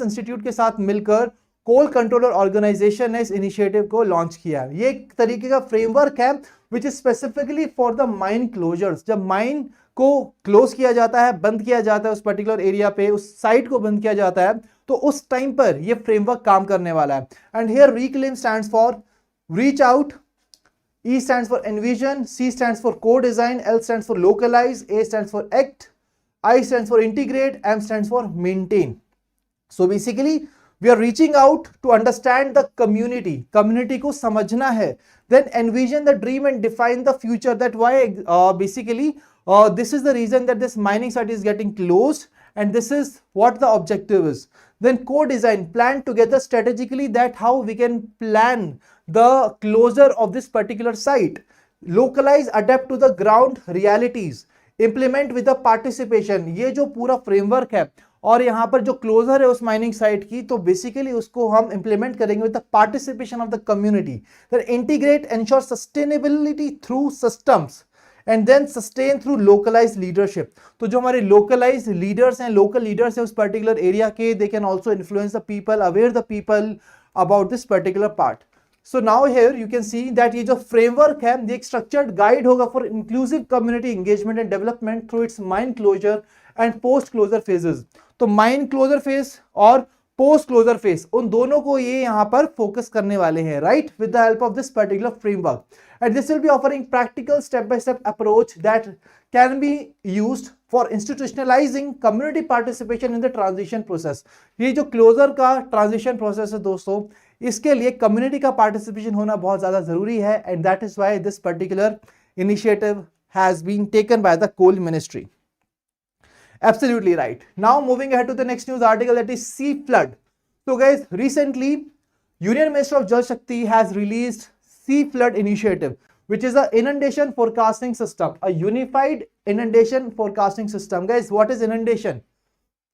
Institute के साथ मिलकर कोल कंट्रोलर ऑर्गेनाइजेशन ने इस इनिशिएटिव को लॉन्च किया. ये एक तरीके का फ्रेमवर्क है which is specifically for the mine closures. जब माइन को क्लोज किया जाता है, बंद किया जाता है उस पर्टिकुलर एरिया पे, उस साइट को बंद किया जाता है, तो उस टाइम पर ये फ्रेमवर्क काम करने वाला है. And here reclaim stands for reach out, E stands for envision, C stands for co-design, L stands for localize, A stands for act, I stands for integrate, M stands for maintain. So basically we are reaching out to understand the community को समझना है, then envision the dream and define the future, that why this is the reason that this mining site is getting closed and this is what the objective is. Then co-design, plan together strategically that how we can plan the closure of this particular site. Localize, adapt to the ground realities, implement with the participation. ये जो पूरा framework है और यहाँ पर जो closure है उस माइनिंग साइट की, तो बेसिकली उसको हम इंप्लीमेंट करेंगे with the participation of the community. Then integrate, ensure sustainability through systems, and then sustain through localise leadership. तो जो हमारे लोकलाइज लीडर्स हैं, लोकल लीडर्स हैं उस पर्टिकुलर एरिया के, they can also influence the people, aware the people about this particular part. So now here you can see that ये जो framework है ये एक स्ट्रक्चर्ड गाइड होगा for inclusive community engagement and development through its mine closure and post closure phases. तो mine closure phase और post closure phase, उन दोनों को ये यहाँ पर फोकस करने वाले हैं, right, with the help of this particular framework. And this will be offering practical step-by-step approach that can be used for institutionalizing community participation in the transition process. ये जो closure का transition process है दोस्तों, इसके लिए community का participation होना बहुत ज़्यादा ज़रूरी है, and that is why this particular initiative has been taken by the coal ministry. Absolutely right. Now moving ahead to the next news article, that is sea flood. So guys, recently Union Minister of Jal Shakti has released Sea Flood Initiative, which is a inundation forecasting system, a unified inundation forecasting system. Guys, what is inundation?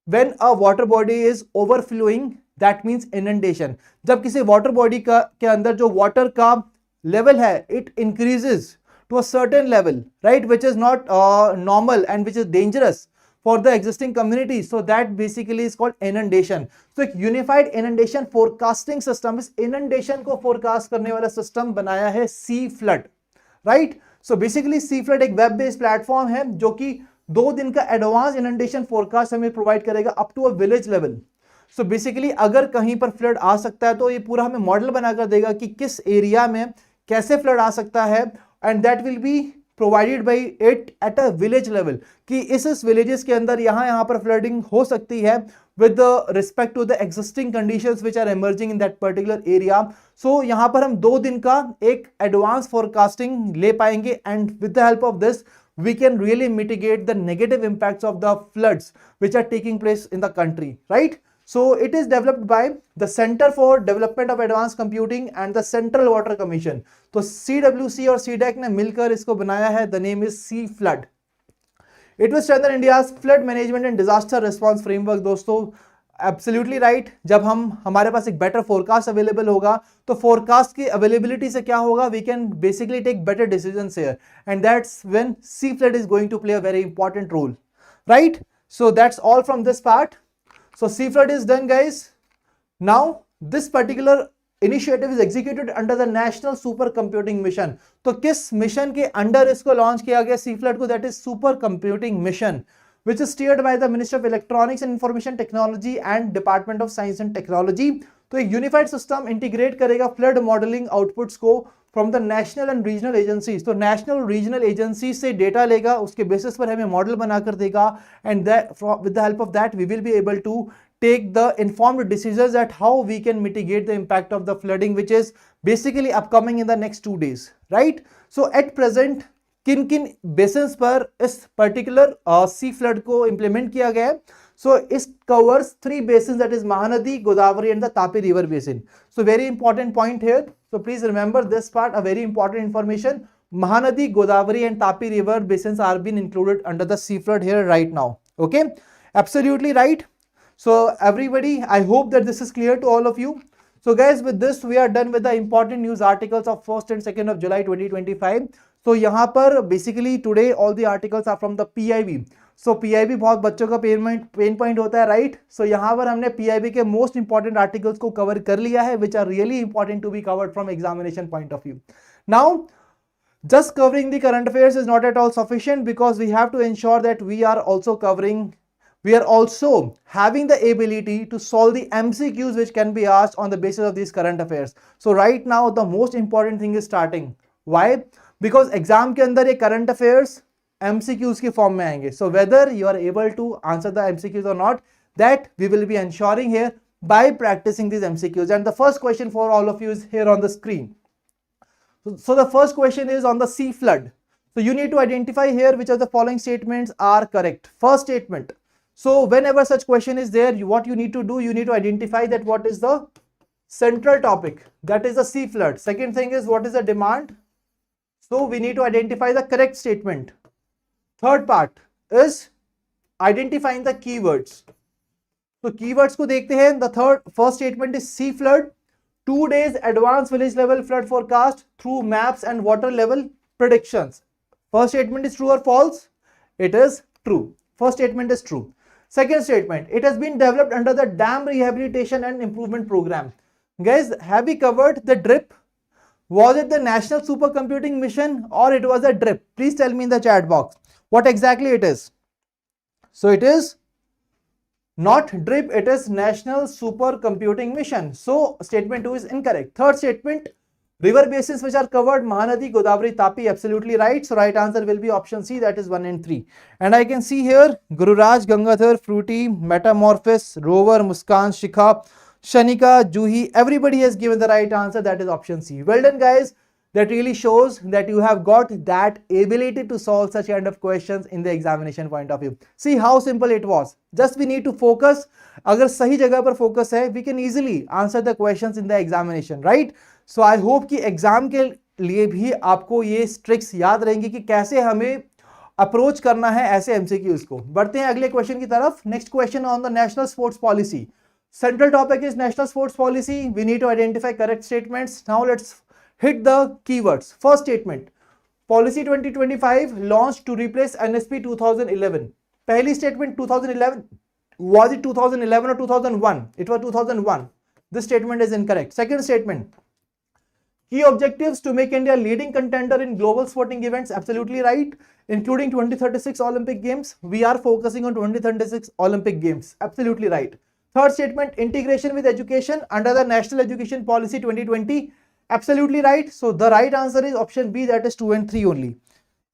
When a water body is overflowing, that means inundation. जब किसी water body के अंदर जो water का level है, it increases to a certain level, right, which is not normal and which is dangerous for the existing community, so that basically is called inundation. So एक unified inundation forecasting system, इस inundation को forecast करने वाला system बनाया है sea flood, right? So basically sea flood एक web based platform है जो कि 2 दिन का advanced inundation forecast हमें provide करेगा up to a village level. So basically अगर कहीं पर flood आ सकता है तो ये पूरा हमें मॉडल बनाकर देगा कि किस एरिया में कैसे flood आ सकता है, and that will be provided by it at a village level, कि इस विलेजेस के अंदर यहाँ पर फ्लडिंग हो सकती है with respect to the existing conditions which are emerging in that particular area. सो यहाँ पर हम 2 दिन का एक एडवांस फोरकास्टिंग ले पाएंगे, and with the help of this we can really mitigate the negative impacts of the floods which are taking place in the country, right? So it is developed by the Center for Development of Advanced Computing and the Central Water Commission. तो CWC और CDAC ने मिलकर इसको बनाया है. The name is Sea Flood. It will strengthen India's flood management and disaster response framework. दोस्तों absolutely right. जब हमारे पास एक बेटर फोरकास्ट अवेलेबल होगा तो फोरकास्ट की अवेलेबिलिटी से क्या होगा, we can basically take better decisions here, and that's when sea flood is going to play a very important role, right? So that's all from this part. So sea flood is done, guys. Now this particular initiative is executed under the National Supercomputing Mission. तो किस mission के under इसको launch किया गया sea flood को? That is Supercomputing Mission, which is steered by the Ministry of Electronics and Information Technology and Department of Science and Technology. तो एक unified system integrate करेगा फ्लड मॉडलिंग आउटपुट्स को from the national and regional agencies. तो national regional agency से data लेगा, उसके basis पर हमें मॉडल बनाकर देगा, and with the help of that we will be able to take the informed decisions at how we can mitigate the impact of the flooding which is basically upcoming in the next 2 days, right? So at present किन किन basins पर इस particular सी flood को implement किया गया है? So it covers 3 basins, that is Mahanadi, Godavari and the Tapi river basin. So very important point here. So please remember this part, a very important information. Mahanadi, Godavari and Tapi river basins are being included under the sea flood here right now. Okay, absolutely right. So everybody, I hope that this is clear to all of you. So guys, with this we are done with the important news articles of 1st and 2nd of July 2025. So यहाँ पर basically today all the articles are from the PIB. So PIB बहुत बच्चों का pain point होता है, right? सो यहाँ पर हमने PIB के मोस्ट इंपॉर्टेंट आर्टिकल्स को कवर कर लिया है which are really important to be covered from examination point of view. Now just covering the current affairs is not at all sufficient because we have to ensure that we are also having the ability to solve the MCQs which can be asked on the basis of these current affairs. So right now the most important thing is starting. Why? Because exam के अंदर ये current affairs MCQs के form में आएंगे. So whether you are able to answer the MCQs or not, that we will be ensuring here by practicing these MCQs. And the first question for all of you is here on the screen. So the first question is on the sea flood. So you need to identify here which of the following statements are correct. First statement. So whenever such question is there, what you need to do, you need to identify that what is the central topic, that is the sea flood. Second thing is what is the demand. So we need to identify the correct statement. Third part is identifying the keywords. So keywords को देखते हैं. The first statement is sea flood. 2 days advanced village level flood forecast through maps and water level predictions. First statement is true or false? It is true. First statement is true. Second statement, it has been developed under the dam rehabilitation and improvement program. Guys, have we covered the DRIP? Was it the National Supercomputing Mission or it was a DRIP? Please tell me in the chat box what exactly it is. So it is not DRIP, it is National Supercomputing Mission. So statement 2 is incorrect. Third statement, river basins which are covered, Mahanadi, Godavari, Tapi, absolutely right. So right answer will be option C, that is 1 and 3. And I can see here Gururaj, Gangadhar, Fruity, Metamorphosis, Rover, Muskan, Shikha, Shanika, Juhi, everybody has given the right answer, that is option C. Well done guys. That really shows that you have got that ability to solve such kind of questions in the examination point of view. See how simple it was. Just we need to focus. अगर सही जगह पर focus है, we can easily answer the questions in the examination, right? So I hope कि exam के लिए भी आपको ये ट्रिक्स याद रहेंगी कि कैसे हमें अप्रोच करना है ऐसे एमसीक्यूज को. बढ़ते हैं अगले क्वेश्चन की तरफ. Next question on the national sports policy. Central topic is national sports policy. We need to identify correct statements. Now let's hit the keywords. First statement, policy 2025 launched to replace NSP 2011. पहली statement 2011, was it 2011 or 2001? It was 2001. This statement is incorrect. Second statement, key objectives to make India leading contender in global sporting events, absolutely right, including 2036 Olympic Games. We are focusing on 2036 Olympic Games, absolutely right. Third statement, integration with education under the National Education Policy 2020, absolutely right. So the right answer is option B, that is 2 and 3 only.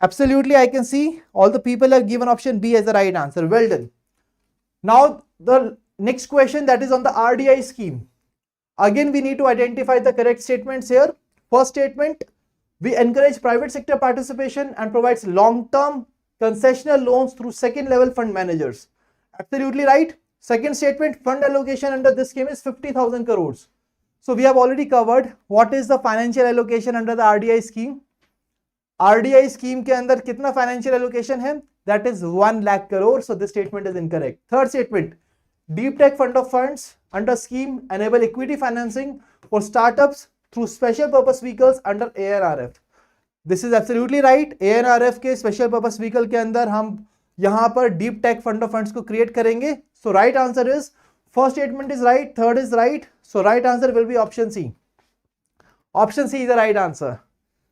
Absolutely, I can see all the people have given option B as the right answer. Well done. Now the next question, that is on the RDI scheme. Again, we need to identify the correct statements here. First statement, we encourage private sector participation and provides long-term concessional loans through second level fund managers. Absolutely right. Second statement, fund allocation under this scheme is 50,000 crores. So we have already covered what is the financial allocation under the RDI scheme. RDI scheme के अंदर कितना financial allocation है? That is 1 lakh crore. So this statement is incorrect. Third statement, deep tech fund of funds under scheme enable equity financing for startups through special purpose vehicles under ANRF. This is absolutely right. ANRF के special purpose vehicle के अंदर हम यहाँ पर deep tech fund of funds को create करेंगे. So right answer is, first statement is right, third is right. So right answer will be option C. Option C is the right answer.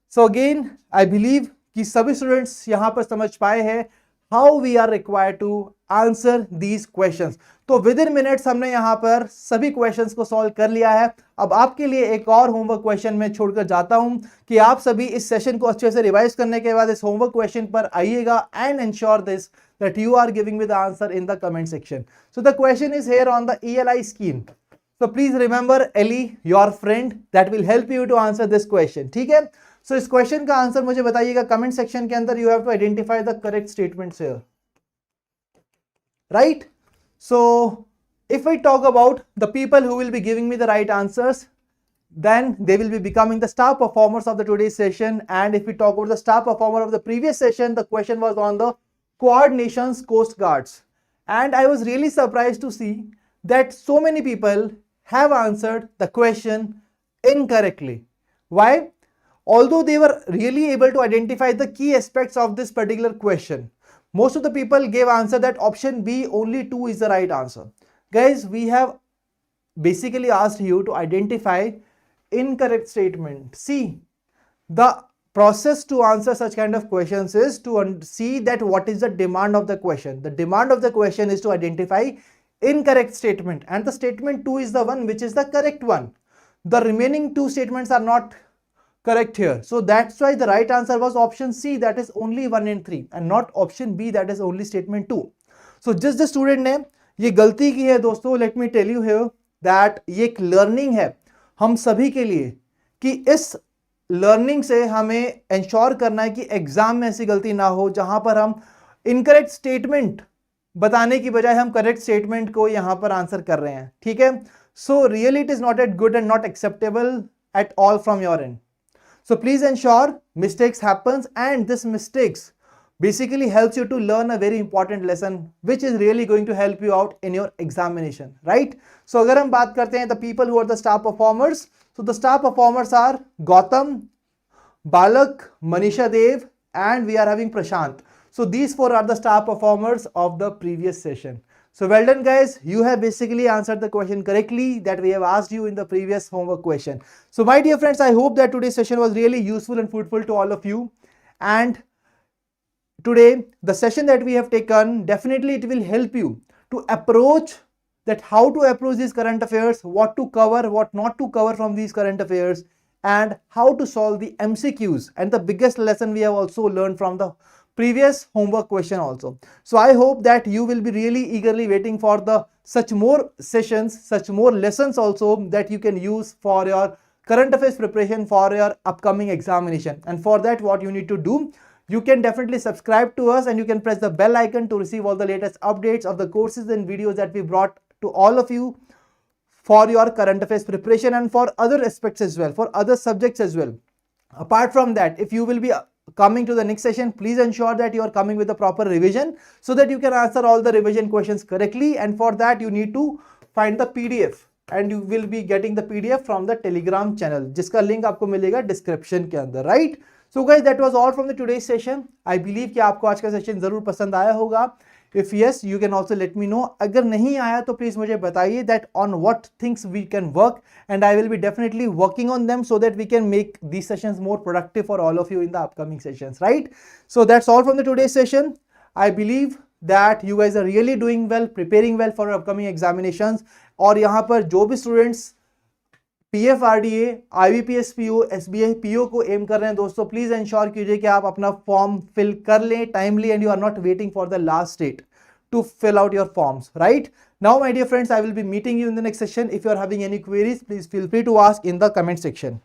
So again, I believe कि सभी students यहाँ पर समझ पाए हैं how we are required to answer these questions. तो within minutes हमने यहाँ पर सभी questions को solve कर लिया है. अब आपके लिए एक और homework question मैं छोड़कर जाता हूँ कि आप सभी इस session को अच्छे से revise करने के बाद इस homework question पर आइएगा and ensure this that you are giving me the answer in the comment section. So the question is here on the ELI scheme. So please remember Ellie, your friend, that will help you to answer this question. ठीक है? So इस question का answer मुझे बताइएगा comment section के अंदर. You have to identify the correct statements here. Right? So if I talk about the people who will be giving me the right answers, then they will be becoming the star performers of the today's session. And if we talk about the star performer of the previous session, the question was on the Quad Nations Coast Guards. And I was really surprised to see that so many people have answered the question incorrectly. Why? Although they were really able to identify the key aspects of this particular question, most of the people gave answer that option B, only 2 is the right answer. Guys, we have basically asked you to identify incorrect statement. See, the process to answer such kind of questions is to see that what is the demand of the question. The demand of the question is to identify incorrect statement, and the statement 2 is the one which is the correct one. The remaining 2 statements are not correct here. So that's why the right answer was option C, that is only 1 and 3, and not option B, that is only statement 2. So just the student ने ये गलती की है दोस्तों. Let me tell you here that ये एक learning है हम सभी के लिए कि इस लर्निंग से हमें इंश्योर करना है कि एग्जाम में ऐसी गलती ना हो जहां पर हम इनकरेक्ट स्टेटमेंट बताने की बजाय हम करेक्ट स्टेटमेंट को यहां पर आंसर कर रहे हैं. ठीक है? So really it is not at good and not acceptable at all from your and. So please ensure mistakes happens, and this mistakes basically helps you to learn a very important lesson which is really going to help you out in your examination, right? So अगर हम बात करते हैं the people who are the star performers, so the star performers are Gautam, Balak, Manisha Dev, and we are having Prashant. So these 4 are the star performers of the previous session. So well done guys, you have basically answered the question correctly that we have asked you in the previous homework question. So my dear friends, I hope that today's session was really useful and fruitful to all of you. And today, the session that we have taken, definitely it will help you to approach that how to approach these current affairs, what to cover, what not to cover from these current affairs, and how to solve the MCQs. And the biggest lesson we have also learned from the previous homework question also. So I hope that you will be really eagerly waiting for the such more sessions, such more lessons also that you can use for your current affairs preparation for your upcoming examination. And for that, what you need to do, you can definitely subscribe to us and you can press the bell icon to receive all the latest updates of the courses and videos that we brought to all of you for your current affairs preparation and for other aspects as well, for other subjects as well. Apart from that, if you will be coming to the next session, please ensure that you are coming with a proper revision so that you can answer all the revision questions correctly. And for that, you need to find the PDF, and you will be getting the PDF from the Telegram channel, जिसका link आपको मिलेगा description के अंदर, right? So guys, that was all from the today's session. I believe कि आपको आज का session जरूर पसंद आया होगा. If yes, you can also let me know. अगर नहीं आया तो please मुझे बताइए that on what things we can work, and I will be definitely working on them so that we can make these sessions more productive for all of you in the upcoming sessions, right? So that's all from the today's session. I believe that you guys are really doing well, preparing well for upcoming examinations. और यहाँ पर जो भी students PFRDA, IBPS PO, SBI PO को M कर रहे हैं दोस्तों, प्लीज इंश्योर कीजिए कि आप अपना फॉर्म फिल कर लें timely and you are not waiting for the last date to fill out your forms, right? Now my dear friends, I will be meeting you in the next session. If you are having any queries, please feel free to ask in the comment section.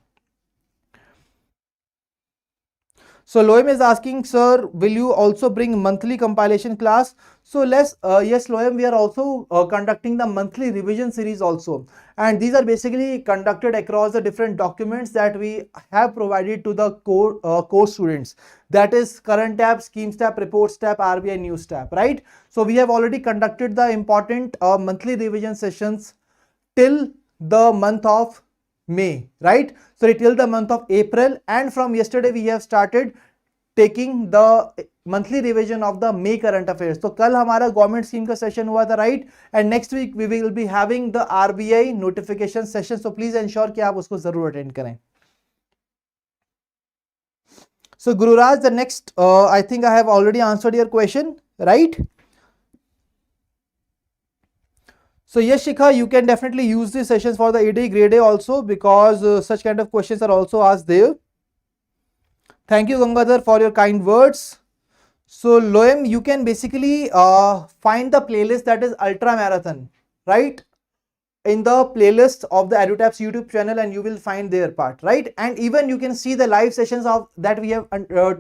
So Loem is asking, sir, will you also bring monthly compilation class? So yes Loem, we are also conducting the monthly revision series also, and these are basically conducted across the different documents that we have provided to the course students, that is current tab, schemes tab, reports tab, RBI news tab, right? So we have already conducted the important monthly revision sessions till the month of May, right? So till the month of April, and from yesterday we have started taking the monthly revision of the May current affairs. So कल हमारा government scheme का session हुआ था, right? And next week we will be having the RBI notification session. So please ensure कि आप उसको जरूर attend करें. So Gururaj, the next, I think I have already answered your question, right? So yes, Shikha, you can definitely use these sessions for the AD grade A also, because such kind of questions are also asked there. Thank you, Gangadhar, for your kind words. So Loem, you can basically find the playlist that is ultra marathon, right? In the playlist of the EduTap's YouTube channel, and you will find their part, right? And even you can see the live sessions of that we have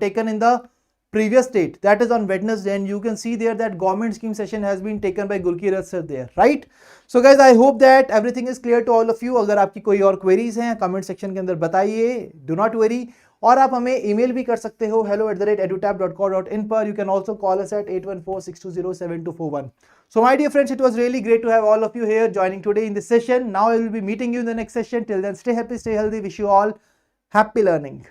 taken in the previous date, that is on Wednesday, and you can see there that government scheme session has been taken by Gulkirat sir there, right? So guys, I hope that everything is clear to all of you. अगर आपकी कोई और queries हैं comment section के अंदर बताइए, do not worry. और आप हमें email भी कर सकते हो hello@edutap.co.in पर. You can also call us at 8146207241. So my dear friends, it was really great to have all of you here joining today in this session. Now I will be meeting you in the next session. Till then, stay happy, stay healthy. Wish you all happy learning.